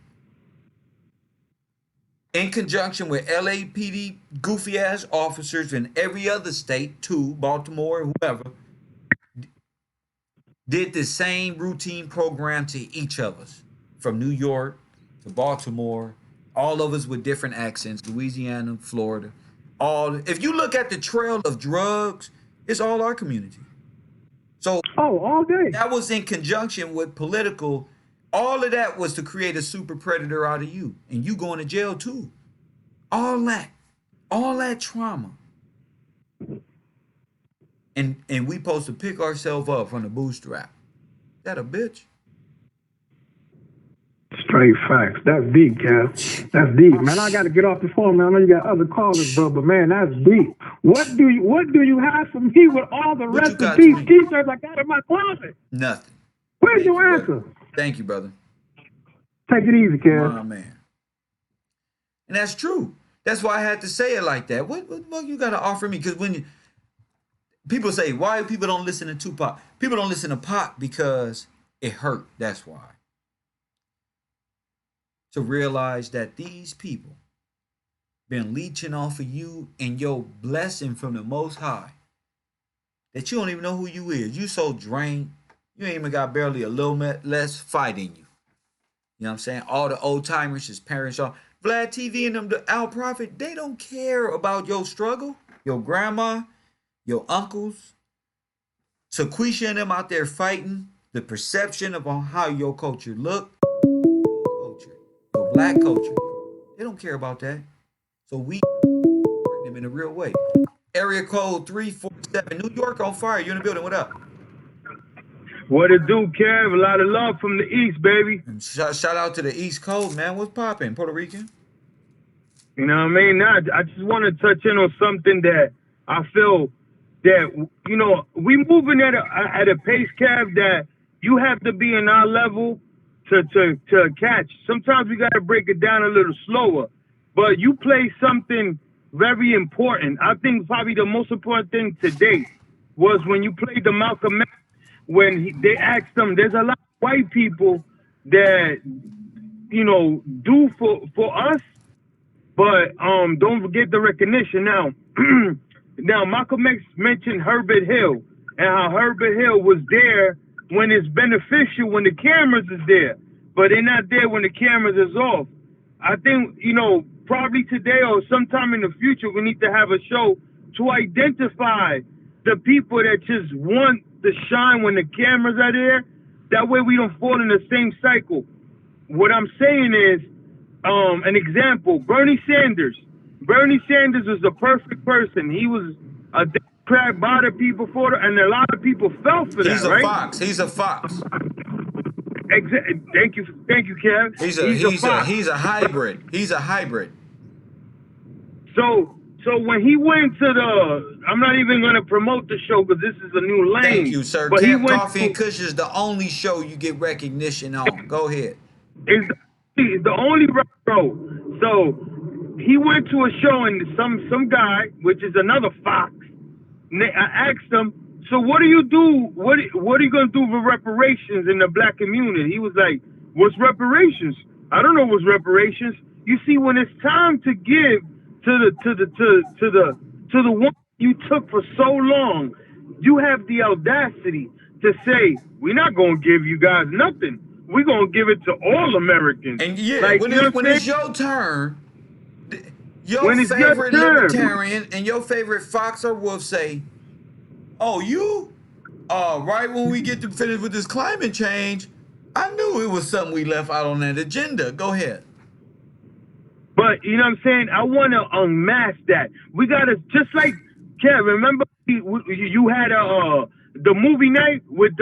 in conjunction with LAPD goofy ass officers in every other state too, Baltimore, whoever, did the same routine program to each of us, from New York to Baltimore, all of us with different accents, Louisiana, Florida. All if you look at the trail of drugs, it's all our community. So all day. that was in conjunction with political All of that was to create a super predator out of you, and you going to jail too. All that trauma, and we supposed to pick ourselves up from the bootstrap. That a bitch? Straight facts. That's deep, Kev. That's deep, man. I got to get off the phone, man. I know you got other callers, bro, but man, that's deep. What do you have for me with all the What you rest got of to these me? T-shirts I got in my closet? Nothing. Where's Thank your you, answer? brother. Thank you, brother. Take it easy, Kev. My man. And that's true. That's why I had to say it like that. What the fuck you got to offer me? Because when people say, why people don't listen to Tupac? People don't listen to Pac because it hurt. That's why. To realize that these people been leeching off of you and your blessing from the Most High that you don't even know who you is. You so drained. You ain't even got barely a little bit less fight in you. You know what I'm saying? All the old timers, his parents, all Vlad TV and them, the Al Prophet, they don't care about your struggle. Your grandma, your uncles, Sequisha and them out there fighting. The perception of how your culture look, your black culture, they don't care about that. So we support them in a real way. Area code 347, New York on fire. You in the building? What up? What it do, Kev? A lot of love from the East, baby. And shout out to the East Coast, man. What's popping? Puerto Rican? You know what I mean? Now, I just want to touch in on something that I feel that, you know, we moving at a pace, Kev, that you have to be in our level to catch. Sometimes we got to break it down a little slower. But you play something very important. I think probably the most important thing today was when you played the Malcolm X, when they asked them, there's a lot of white people that, you know, do for us, but don't forget the recognition. Now, now Malcolm X mentioned Herbert Hill and how Herbert Hill was there when it's beneficial, when the cameras is there, but they're not there when the cameras is off. I think, you know, probably today or sometime in the future, we need to have a show to identify the people that just want to shine when the cameras are there. That way we don't fall in the same cycle. What I'm saying is, an example, Bernie Sanders. Bernie Sanders was the perfect person. He was a Democrat, bought people for it, and a lot of people fell for that, He's a right? fox. He's a fox. Thank you, Kev. He's He's a fox. a hybrid. He's a hybrid. So when he went to the, I'm not even going to promote the show because this is a new lane. Thank you, sir. But he Camp went Coffee to, and Kush is the only show you get recognition on. Go ahead. is the only row. So he went to a show and some guy, which is another fox, I asked him, so what do you do? What are you gonna do for reparations in the black community? He was like, what's reparations? I don't know what's reparations. You see, when it's time to give to the one you took for so long, you have the audacity to say, we're not gonna give you guys nothing. We're gonna give it to all Americans. And yeah, like, when it's your turn, your when it's your favorite turn, libertarian and your favorite fox or wolf say, oh, you? Right when we get to finish with this climate change, I knew it was something we left out on that agenda. Go ahead. But you know what I'm saying? I want to unmask that. We gotta, just like Kev. Remember you had the movie night with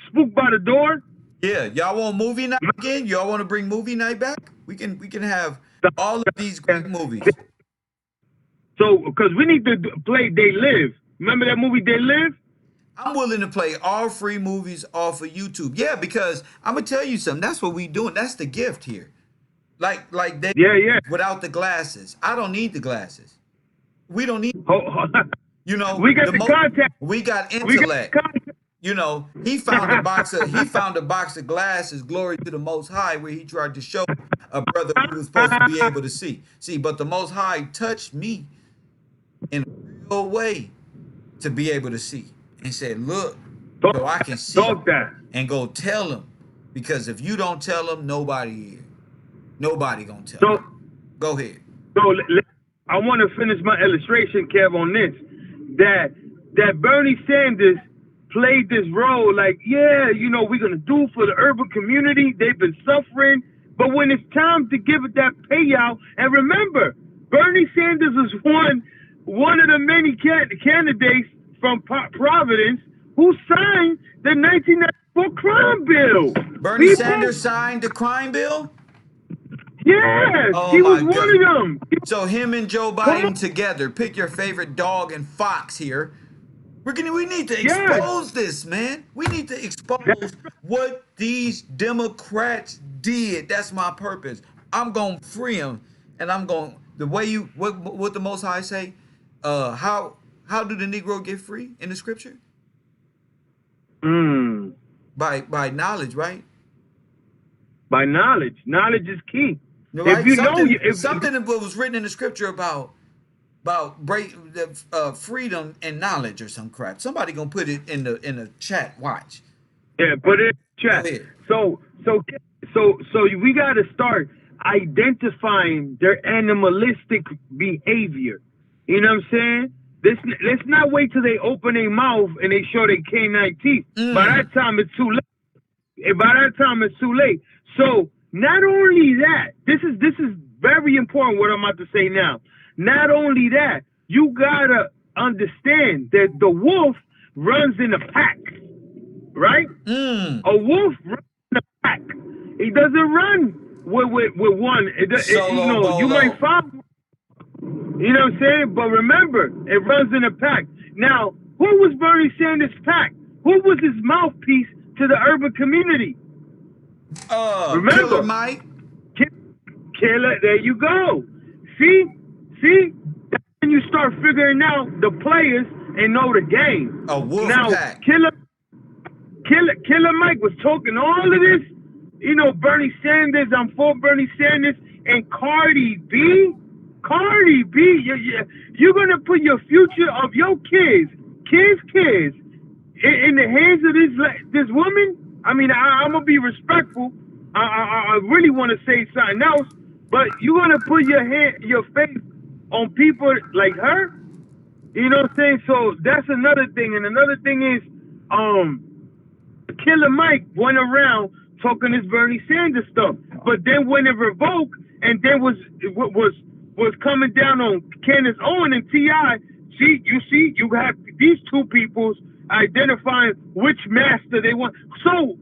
Spook by the Door. Yeah, y'all want movie night again? Y'all want to bring movie night back? We can have all of these great movies. So, because we need to play They Live. Remember that movie They Live? I'm willing to play all free movies off of YouTube. Yeah, because I'm gonna tell you something. That's what we doing. That's the gift here. Like they without the glasses. I don't need the glasses. We don't need. You know, we got the contact. We got intellect. You know, he found a box of glasses, glory to the Most High, where he tried to show a brother who was supposed to be able to see. See, but the Most High touched me in a real way to be able to see. And said, look, so I can see and go tell him. Because if you don't tell him, nobody gonna tell him. Go ahead. So I want to finish my illustration, Kev, on this. That Bernie Sanders, played this role like, yeah, you know, we're gonna do for the urban community. They've been suffering, but when it's time to give it that payout, and remember, Bernie Sanders is one of the many candidates from Providence who signed the 1994 crime bill. Bernie Sanders signed the crime bill? Yes, Oh he was my one God. of them. So him and Joe Biden together, pick your favorite dog and fox here. We need to Yes. expose this, man. We need to expose what these Democrats did. That's my purpose. I'm gonna free them, and I'm going the way you what the Most High say. How do the Negro get free in the Scripture? By knowledge, right? By knowledge. Knowledge is key. Right? If you something, know, something that was written in the Scripture about freedom and knowledge or some crap. Somebody gonna put it in the chat. Watch. Yeah, put it in the chat. Go ahead. So we got to start identifying their animalistic behavior. You know what I'm saying? Let's not wait till they open their mouth and they show their canine teeth. By that time it's too late. So not only that, this is very important what I'm about to say now. Not only that, you gotta understand that the wolf runs in a pack, right? A wolf runs in a pack. He doesn't run with one. You might find, you know what I'm saying? But remember, it runs in a pack. Now, who was Bernie Sanders' pack? Who was his mouthpiece to the urban community? Remember, Killer Mike. Killer, there you go. See? That's when you start figuring out the players and know the game. A wolf now, pack. Killer Mike was talking all of this. You know, Bernie Sanders, I'm for Bernie Sanders. And Cardi B, you're going to put your future of your kids, in the hands of this woman? I mean, I'm going to be respectful. I really want to say something else, but you're going to put your faith on people like her? You know what I'm saying? So that's another thing. And another thing is, Killer Mike went around talking this Bernie Sanders stuff, but then when it revoked and then was coming down on Candace Owen and T.I., you have these two peoples identifying which master they want. So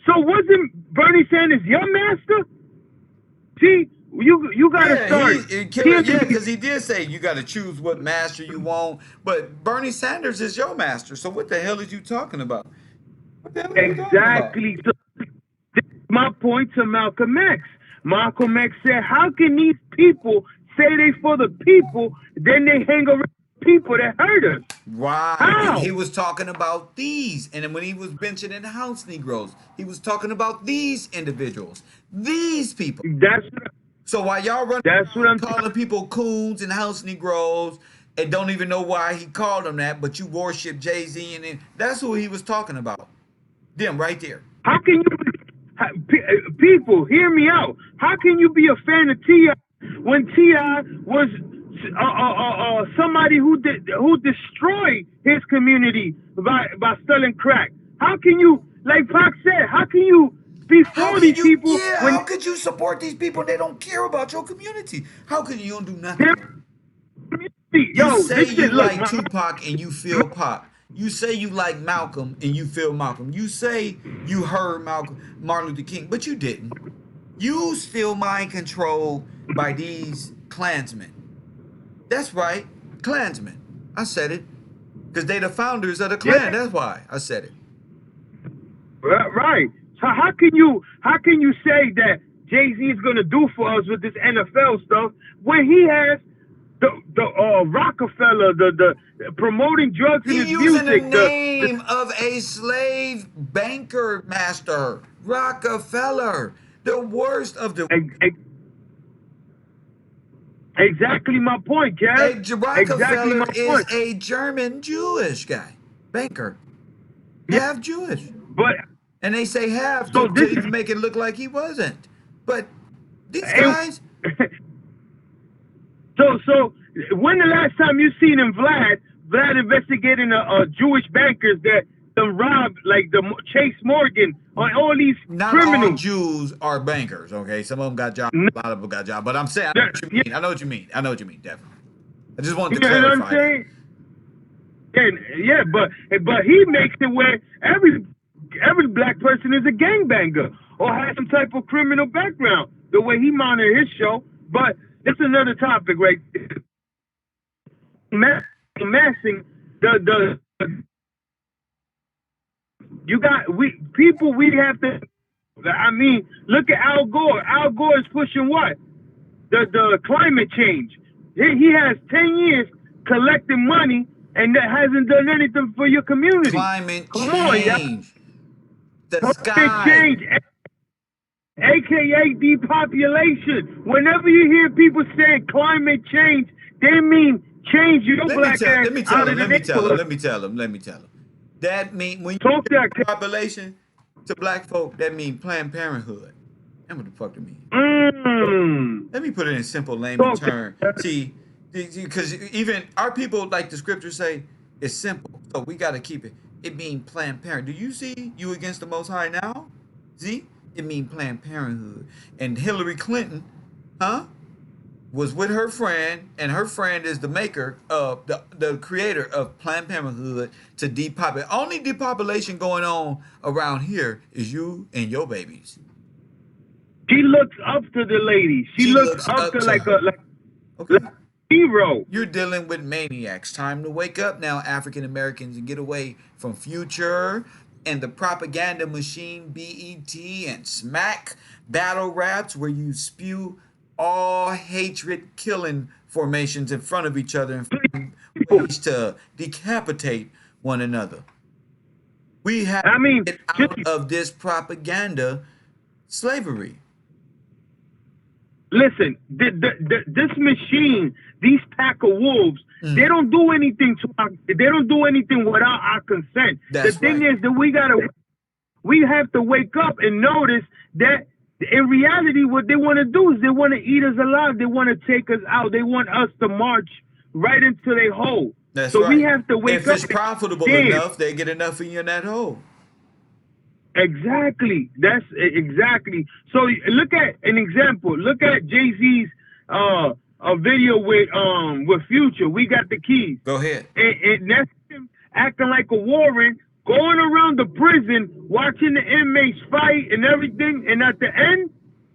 wasn't Bernie Sanders your master? See, you gotta start. Because he did say you got to choose what master you want. But Bernie Sanders is your master. So what the hell is you talking about? What the hell are you talking about? Exactly. So this is my point to Malcolm X. Malcolm X said, "How can these people say they for the people, then they hang around people that hurt us?" Right. How? And he was talking about these. And then when he was mentioning house Negroes, he was talking about these individuals, these people. So while y'all running around calling people coons and house Negroes and don't even know why he called them that, but you worship Jay-Z, and that's who he was talking about. Them right there. How can you, people, hear me out. How can you be a fan of T.I. when T.I. was somebody who destroyed his community by selling crack? How can you, like Pac said, how can you be for these people? How could you support these people? They don't care about your community. How could you don't do nothing? You say you like Tupac and you feel Pac. You say you like Malcolm and you feel Malcolm. You say you heard Martin Luther King, but you didn't. You still mind controlled by these Klansmen. That's right, Klansmen. I said it. Because they the founders of the Klan. That's why I said it. Right. So how can you say that Jay-Z is gonna do for us with this NFL stuff when he has the Rockefeller, the promoting drugs in his music? Using the name of a slave banker master, Rockefeller, the worst of the. Exactly my point, Kev. Rockefeller is a German Jewish guy, banker, half Jewish. And they say half to even make it look like he wasn't. But these guys. So when the last time you seen him, Vlad investigating Jewish bankers that the rob, like the Chase Morgan, on all these Not all criminals. Jews are bankers, okay? Some of them got jobs, No, a lot of them got jobs. But I'm saying, I know what you yeah, mean. I know what you mean. I know what you mean, definitely. I just wanted you to know what I'm clarify that. saying? And yeah, but he makes it where every black person is a gangbanger or has some type of criminal background. The way he monitored his show, but it's another topic, right? Amassing the you got we have to. I mean, look at Al Gore. Al Gore is pushing what? The climate change. He has 10 years collecting money and that hasn't done anything for your community. Climate Come on, y'all. change. The Climate sky. change, aka depopulation. Whenever you hear people saying climate change, they mean change your black ass out of the neighborhood. Let me tell him. That mean when you Talk that. say population to black folk, that mean Planned Parenthood. That's what the fuck it mean. Let me put it in simple layman Talk term. that. See, because even our people, like the scriptures say, it's simple. So we got to keep it. It mean Planned Parent. Do you see you against the Most High now? See, it mean Planned Parenthood. And Hillary Clinton, was with her friend, and her friend is the maker of the creator of Planned Parenthood to depopulate. Only depopulation going on around here is you and your babies. She looks up to the lady. She looks up to like her. Okay. like a hero. You're dealing with maniacs. Time to wake up now, African Americans, and get away from Future and the propaganda machine, BET and Smack battle raps where you spew all hatred killing formations in front of each other and find ways to decapitate one another. We have to get out of this propaganda slavery. Listen, this machine, these pack of wolves, they don't do anything they don't do anything without our consent. That's the thing right. is that we have to wake up and notice that in reality, what they want to do is they want to eat us alive. They want to take us out. They want us to march right into their hole. That's so right. we have to wake up. If it's profitable enough, they get enough of you in that hole. Exactly. That's exactly. So look at an example. Look at Jay-Z's a video with Future. We got the keys. Go ahead. And that's him acting like a Warren, going around the prison, watching the inmates fight and everything. And at the end,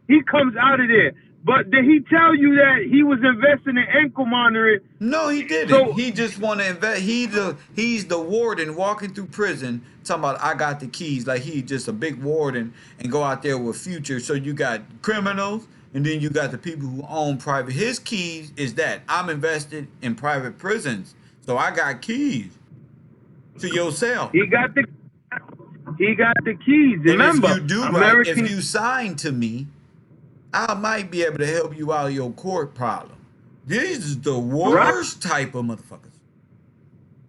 he comes out of there. But did he tell you that he was investing in ankle monitoring? No, he didn't. So, he just want to invest. He's the warden walking through prison, talking about I got the keys. Like he just a big warden and go out there with Future. So you got criminals, and then you got the people who own private. His keys is that I'm invested in private prisons, so I got keys to your cell. He got the keys. Remember, and if you do right, if you sign to me, I might be able to help you out of your court problem. This is the worst type of motherfuckers.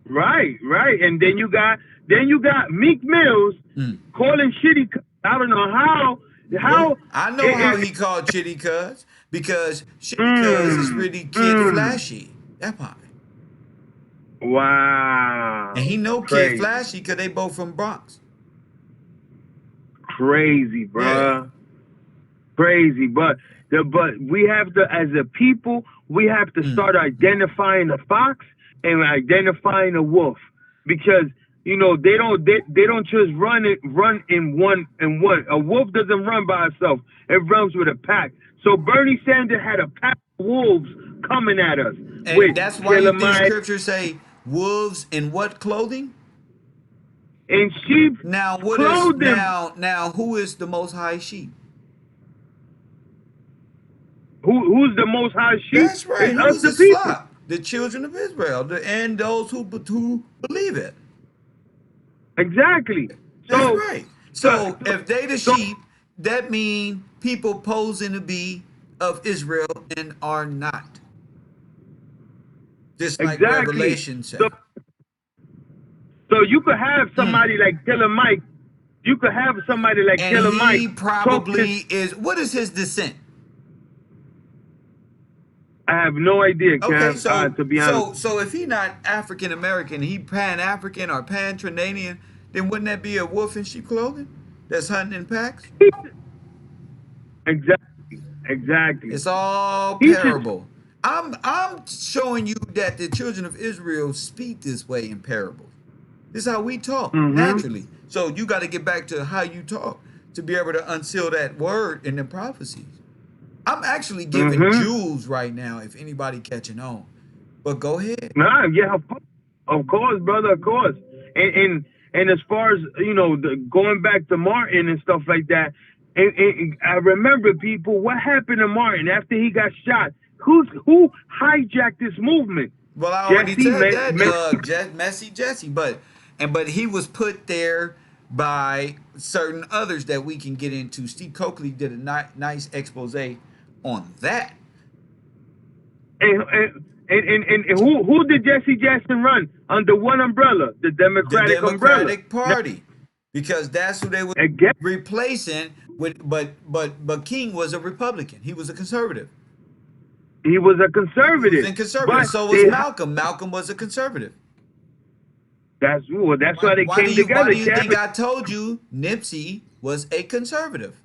Right. And then you got Meek Mills calling shitty. I don't know how. I know how he called Chitty Cuz, because Chitty Cuz is really Kid Flashy. That part. Wow. And he know Crazy. Kid Flashy because they both from Bronx. Crazy, bruh. Yeah. Crazy, but we have to, as a people, we have to start identifying the fox and identifying the wolf, because they don't just run in one. A wolf doesn't run by itself; it runs with a pack. So Bernie Sanders had a pack of wolves coming at us. And that's why you think scriptures say wolves in what clothing? In sheep clothing. Now who is the most high sheep? Who's the most high sheep? That's right. It's Who's us, the the people. flock? The children of Israel, and those who believe it. Exactly. That's right. So if they the sheep, that means people posing to be of Israel and are not. Just like Revelation said. So you could have somebody like Killer Mike. You could have somebody like Killer Mike. And he probably is. What is his descent? I have no idea, Cam, Okay, to be honest. So if he not African American, he Pan African or Pan Trinidadian, then wouldn't that be a wolf in sheep clothing that's hunting in packs? Exactly. It's all He just parable. I'm showing you that the children of Israel speak this way in parables. This is how we talk naturally. So you got to get back to how you talk to be able to unseal that word in the prophecies. I'm actually giving jewels right now if anybody catching on. But go ahead. Nah, yeah, of course, brother, of course. And as far as going back to Martin and stuff like that, I remember people. What happened to Martin after he got shot? Who hijacked this movement? Well, I already Jesse, said that, Messy Jesse, but he was put there by certain others that we can get into. Steve Coakley did a nice expose on that. And who did Jesse Jackson run under one umbrella? The Democratic umbrella. The Democratic Party, because that's who they were Again, replacing with. But King was a Republican. He was a conservative. he was a He was conservative. a conservative. So was Malcolm. Malcolm was a conservative. That's why they came together. Why do you think I told you Nipsey was a conservative?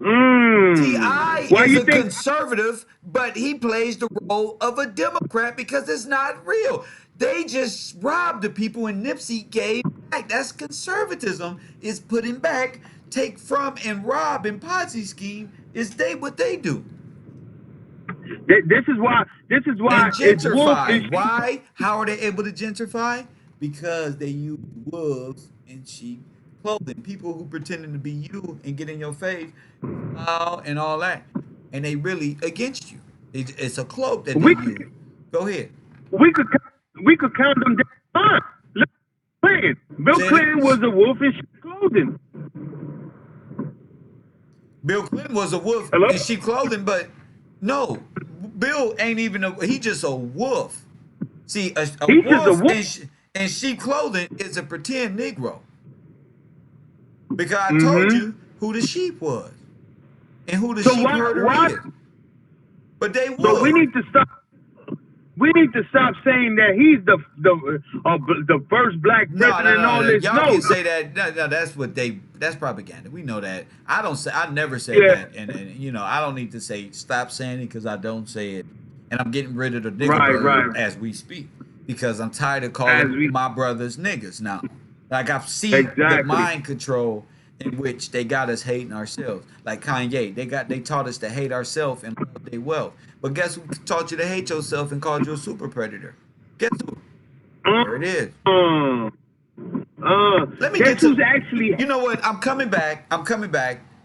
T.I. is a conservative, but he plays the role of a Democrat because it's not real. They just robbed the people and Nipsey gave back. That's conservatism, is putting back, take from, and rob in Ponzi scheme is what they do. This is why And gentrify. Why? How are they able to gentrify? Because they use wolves in sheep clothing. People who pretending to be you and get in your face, and all that, and they really against you. It's a cloak that they use. Go ahead. We could count them down. Bill Clinton was a wolf in sheep clothing. Bill Clinton was a wolf in sheep clothing, but no, Bill ain't even he just a wolf. See, a wolf in sheep clothing is a pretend Negro. Because I told you who the sheep was and who the sheep herder is. But they would. So we need to stop. We need to stop saying that he's the first black president and all this. Y'all can say that. No, that's propaganda. We know that. I never say that, and I don't need to stop saying it because I don't say it, and I'm getting rid of the nigger bird as we speak because I'm tired of calling my brothers niggas now. Like I've seen the mind control in which they got us hating ourselves. Like Kanye, they taught us to hate ourselves and love their wealth. But guess who taught you to hate yourself and called you a super predator? Guess who? There it is. Let me get to actually. You know what? I'm coming back.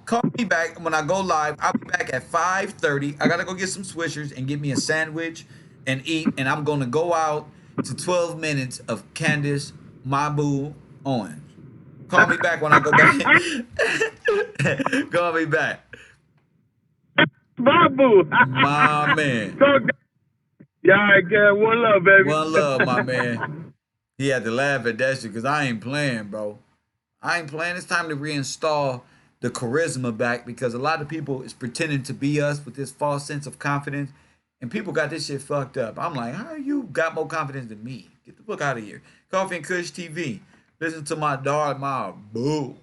Call me back when I go live. I'll be back at 5:30. I gotta go get some Swishers and get me a sandwich and eat. And I'm gonna go out to 12 minutes of Candace Mabu Owens. Call me back when I go back. Call me back. Mabu. My man. Yeah, one love, baby. One love, my man. He had to laugh at that shit because I ain't playing, bro. I ain't playing. It's time to reinstall the charisma back because a lot of people is pretending to be us with this false sense of confidence. And people got this shit fucked up. I'm like, how you got more confidence than me? Get the fuck out of here. Coffee and Kush TV. Listen to my dog, my boo.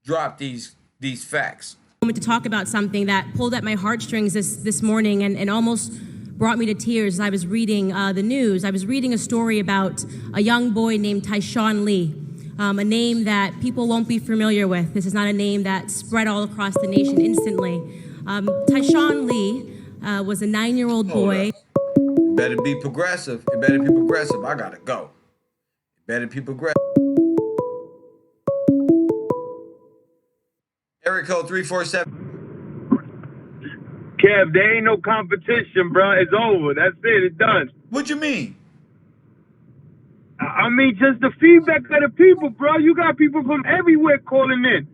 Drop these facts. To talk about something that pulled at my heartstrings this morning and almost brought me to tears as I was reading the news. I was reading a story about a young boy named Tyshawn Lee, a name that people won't be familiar with. This is not a name that spread all across the nation instantly. Tyshawn Lee was a 9-year-old boy. It better be progressive. I gotta go. It better be progressive. Area code 347. Kev, there ain't no competition, bro. It's over. That's it. It's done. What you mean? I mean, just the feedback of the people, bro. You got people from everywhere calling in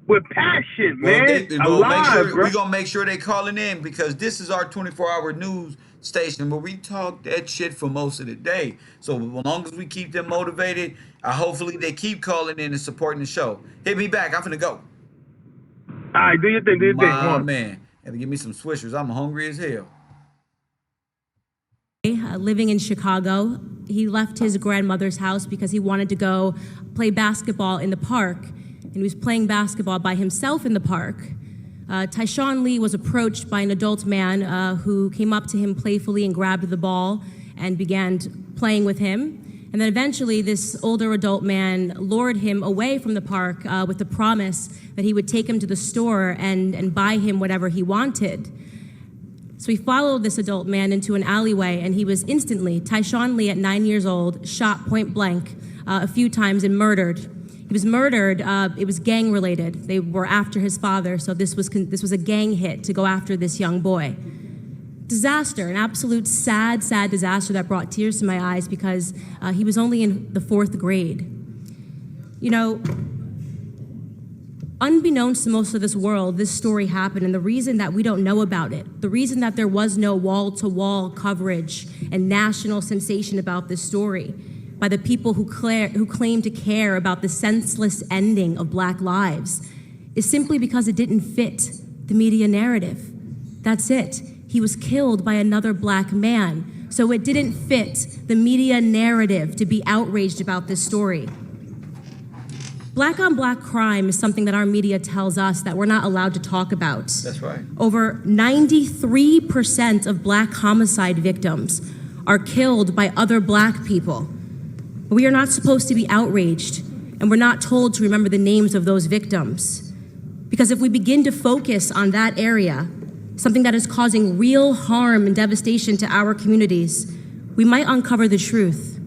with passion, man. We're going to make sure they calling in because this is our 24-hour news station where we talk that shit for most of the day. So as long as we keep them motivated, hopefully they keep calling in and supporting the show. Hit me back. I'm finna go. All right, do your thing. My man. Have to give me some Swishers. I'm hungry as hell. Living in Chicago, he left his grandmother's house because he wanted to go play basketball in the park. And he was playing basketball by himself in the park. Tyshawn Lee was approached by an adult man who came up to him playfully and grabbed the ball and began playing with him. And then eventually this older adult man lured him away from the park with the promise that he would take him to the store and buy him whatever he wanted. So he followed this adult man into an alleyway, and he was instantly, Tyshawn Lee at 9 years old, shot point blank a few times and murdered. He was murdered, it was gang related. They were after his father, so this was a gang hit to go after this young boy. Disaster, an absolute sad, sad disaster that brought tears to my eyes because he was only in the 4th grade. You know, unbeknownst to most of this world, this story happened, and the reason that we don't know about it, the reason that there was no wall-to-wall coverage and national sensation about this story by the people who claim to care about the senseless ending of Black lives is simply because it didn't fit the media narrative. That's it. He was killed by another Black man, so it didn't fit the media narrative to be outraged about this story. Black on Black crime is something that our media tells us that we're not allowed to talk about. That's right. Over 93% of Black homicide victims are killed by other Black people. We are not supposed to be outraged, and we're not told to remember the names of those victims. Because if we begin to focus on that area, something that is causing real harm and devastation to our communities, we might uncover the truth.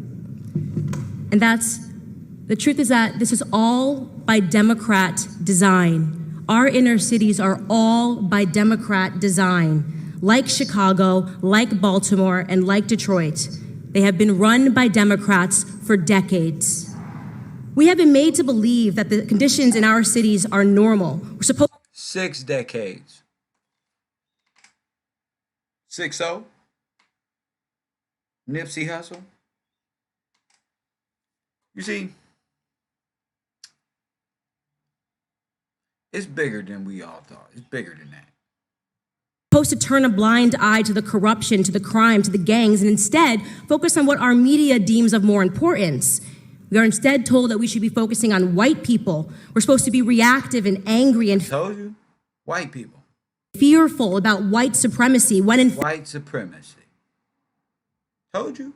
And the truth is that this is all by Democrat design. Our inner cities are all by Democrat design. Like Chicago, like Baltimore, and like Detroit, they have been run by Democrats for decades. We have been made to believe that the conditions in our cities are normal. We're supposed 6 decades. 6-0. Nipsey Hussle. You see, it's bigger than we all thought. It's bigger than that. to turn a blind eye to the corruption, to the crime, to the gangs, and instead focus on what our media deems of more importance. We are instead told that we should be focusing on white people. We're supposed to be reactive and angry and Told you, white people. fearful about white supremacy, when in White supremacy. Told you.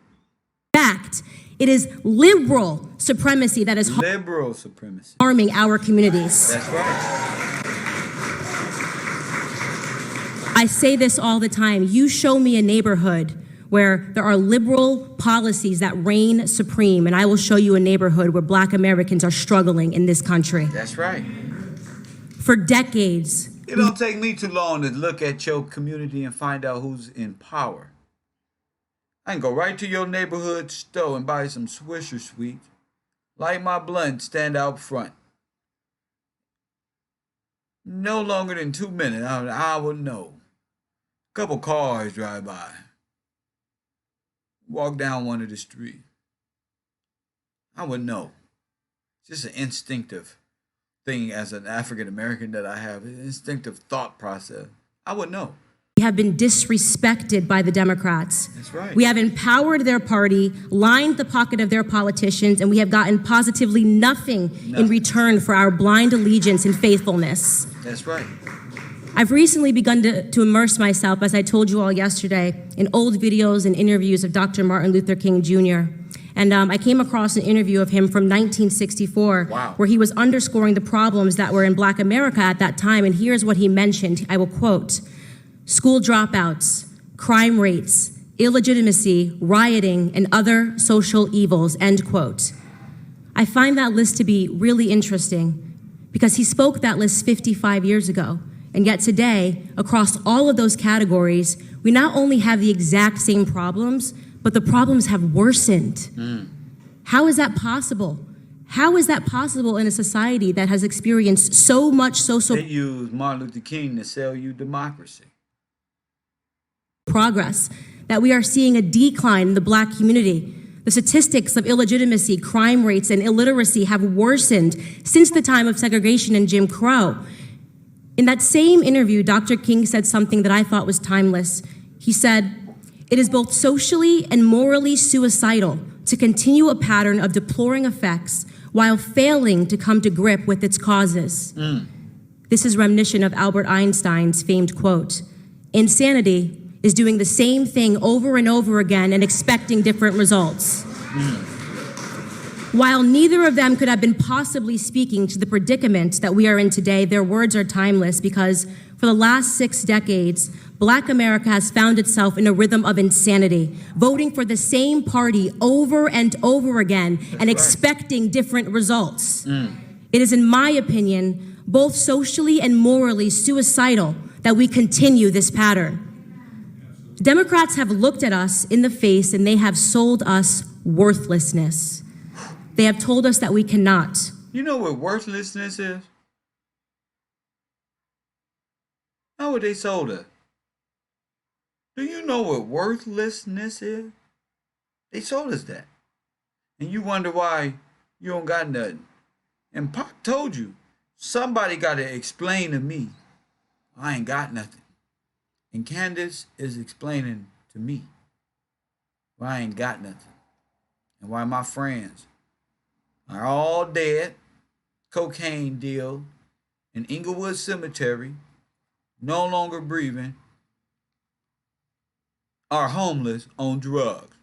fact, it is liberal supremacy that is Liberal supremacy. harming our communities. That's right. I say this all the time. You show me a neighborhood where there are liberal policies that reign supreme, and I will show you a neighborhood where Black Americans are struggling in this country. That's right. For decades, It don't take me too long to look at your community and find out who's in power. I can go right to your neighborhood store and buy some Swisher Sweets, light my blunt, stand out front. No longer than 2 minutes, I would know. Couple cars drive by. Walk down one of the streets. I would know. Just an instinctive thing as an African American that I have, an instinctive thought process. I would know. we have been disrespected by the Democrats. That's right. We have empowered their party, lined the pocket of their politicians, and we have gotten positively nothing in return for our blind allegiance and faithfulness. That's right. I've recently begun to immerse myself, as I told you all yesterday, in old videos and interviews of Dr. Martin Luther King Jr. And I came across an interview of him from 1964, Wow. where he was underscoring the problems that were in Black America at that time. And here's what he mentioned. I will quote: school dropouts, crime rates, illegitimacy, rioting, and other social evils, end quote. I find that list to be really interesting because he spoke that list 55 years ago. And yet today, across all of those categories, we not only have the exact same problems, but the problems have worsened. How is that possible? How is that possible in a society that has experienced so much social They use Martin Luther King to sell you democracy. progress, that we are seeing a decline in the Black community? The statistics of illegitimacy, crime rates, and illiteracy have worsened since the time of segregation and Jim Crow. In that same interview, Dr. King said something that I thought was timeless. He said, "It is both socially and morally suicidal to continue a pattern of deploring effects while failing to come to grip with its causes. This is reminiscent of Albert Einstein's famed quote, "Insanity is doing the same thing over and over again and expecting different results." While neither of them could have been possibly speaking to the predicament that we are in today, their words are timeless because for the last 6 decades, Black America has found itself in a rhythm of insanity, voting for the same party over and over again and expecting different results. It is, in my opinion, both socially and morally suicidal that we continue this pattern. Democrats have looked at us in the face and they have sold us worthlessness. They have told us that we cannot. You know what worthlessness is? How would they sold us? Do you know what worthlessness is? They sold us that. And you wonder why you don't got nothing. And Pop told you, somebody got to explain to me, I ain't got nothing. And Candace is explaining to me why I ain't got nothing. And why my friends are all dead, cocaine deal, in Inglewood Cemetery, no longer breathing, are homeless on drugs.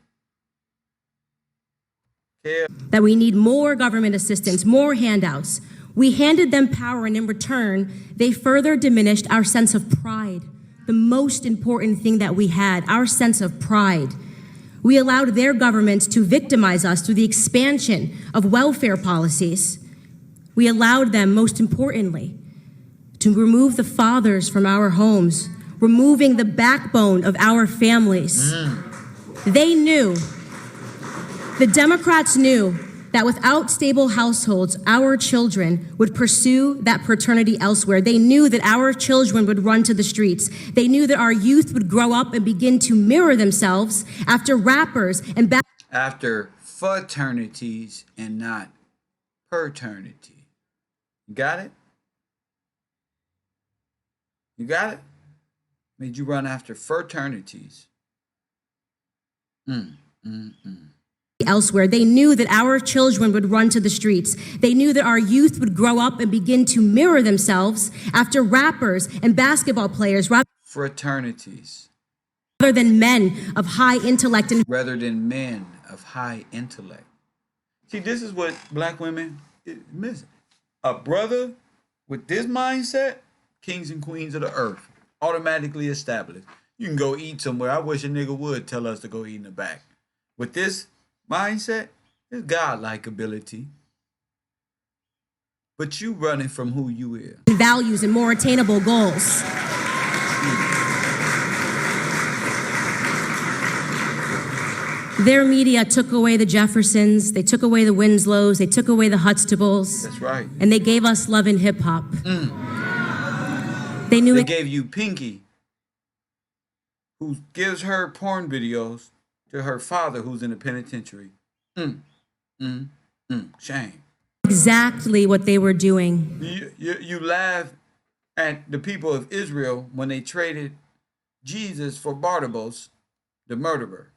That we need more government assistance, more handouts. We handed them power, and in return, they further diminished our sense of pride, the most important thing that we had, our sense of pride. We allowed their government to victimize us through the expansion of welfare policies. We allowed them, most importantly, to remove the fathers from our homes, removing the backbone of our families. They knew, the Democrats knew, that without stable households, our children would pursue that paternity elsewhere. They knew that our children would run to the streets. They knew that our youth would grow up and begin to mirror themselves after rappers and after fraternities and not paternity. You got it? You got it? Made you run after fraternities. Elsewhere. They knew that our children would run to the streets. They knew that our youth would grow up and begin to mirror themselves after rappers and basketball players fraternities. Rather than men of high intellect and rather than men of high intellect. See, this is what Black women is missing. A brother with this mindset, kings and queens of the earth, automatically established. You can go eat somewhere. I wish a nigga would tell us to go eat in the back. With this mindset is godlike ability, but you running from who you is. Values and more attainable goals. Their media took away the Jeffersons, they took away the Winslows, they took away the Huxtables. That's right. And they gave us love and hip hop. They gave you Pinky, who gives her porn videos to her father who's in the penitentiary. Shame. Exactly what they were doing. You laugh at the people of Israel when they traded Jesus for Barnabas, the murderer.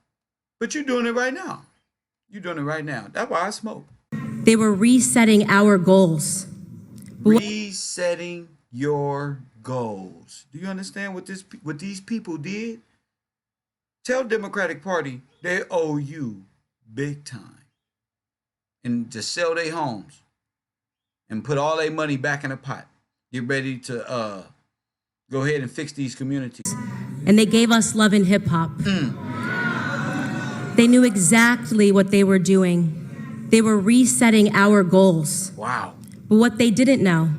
But you're doing it right now. You're doing it right now. That's why I smoke. They were resetting our goals. Resetting your goals. Do you understand what these people did? Tell Democratic Party they owe you big time. And to sell their homes and put all their money back in a pot. Get ready to go ahead and fix these communities. And they gave us love and hip hop. They knew exactly what they were doing. They were resetting our goals. Wow. But what they didn't know,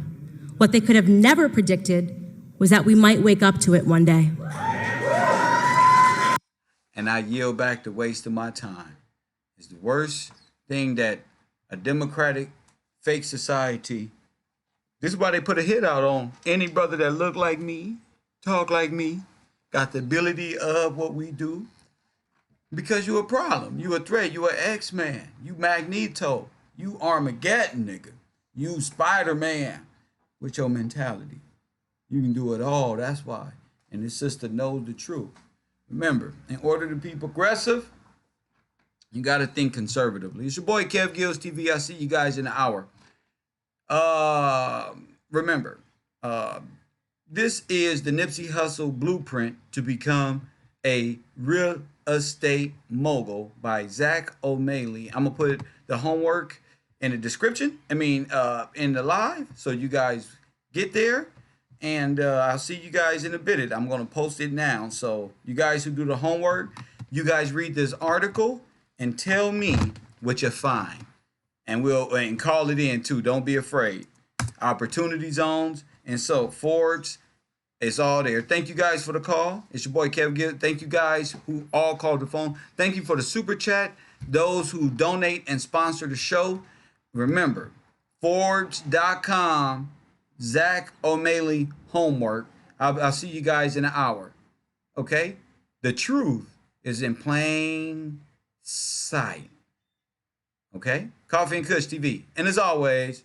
what they could have never predicted, was that we might wake up to it one day. And I yield back the waste of my time. It's the worst thing that a democratic fake society, this is why they put a hit out on any brother that look like me, talk like me, got the ability of what we do. Because you a problem, you a threat, you a X-Man, you Magneto, you Armageddon nigga, you Spider-Man with your mentality. You can do it all, that's why. And this sister knows the truth. Remember, in order to be progressive, You got to think conservatively. It's your boy Kev Gills TV. I'll see you guys in an hour. Remember, this is the Nipsey Hussle blueprint to become a real estate mogul by Zach O'Malley. I'm gonna put the homework in the description. In the live, so you guys get there. And I'll see you guys in a bit. I'm gonna post it now. So you guys who do the homework, you guys read this article and tell me what you find, and we'll call it in too. Don't be afraid. Opportunity zones, and so Forbes, it's all there. Thank you guys for the call. It's your boy Kevin Gill. Thank you guys who all called the phone. Thank you for the super chat. Those who donate and sponsor the show. Remember, Forbes.com, Zach O'Malley homework. I'll see you guys in an hour. Okay? The truth is in plain sight. Okay? Coffee and Kush TV. And as always,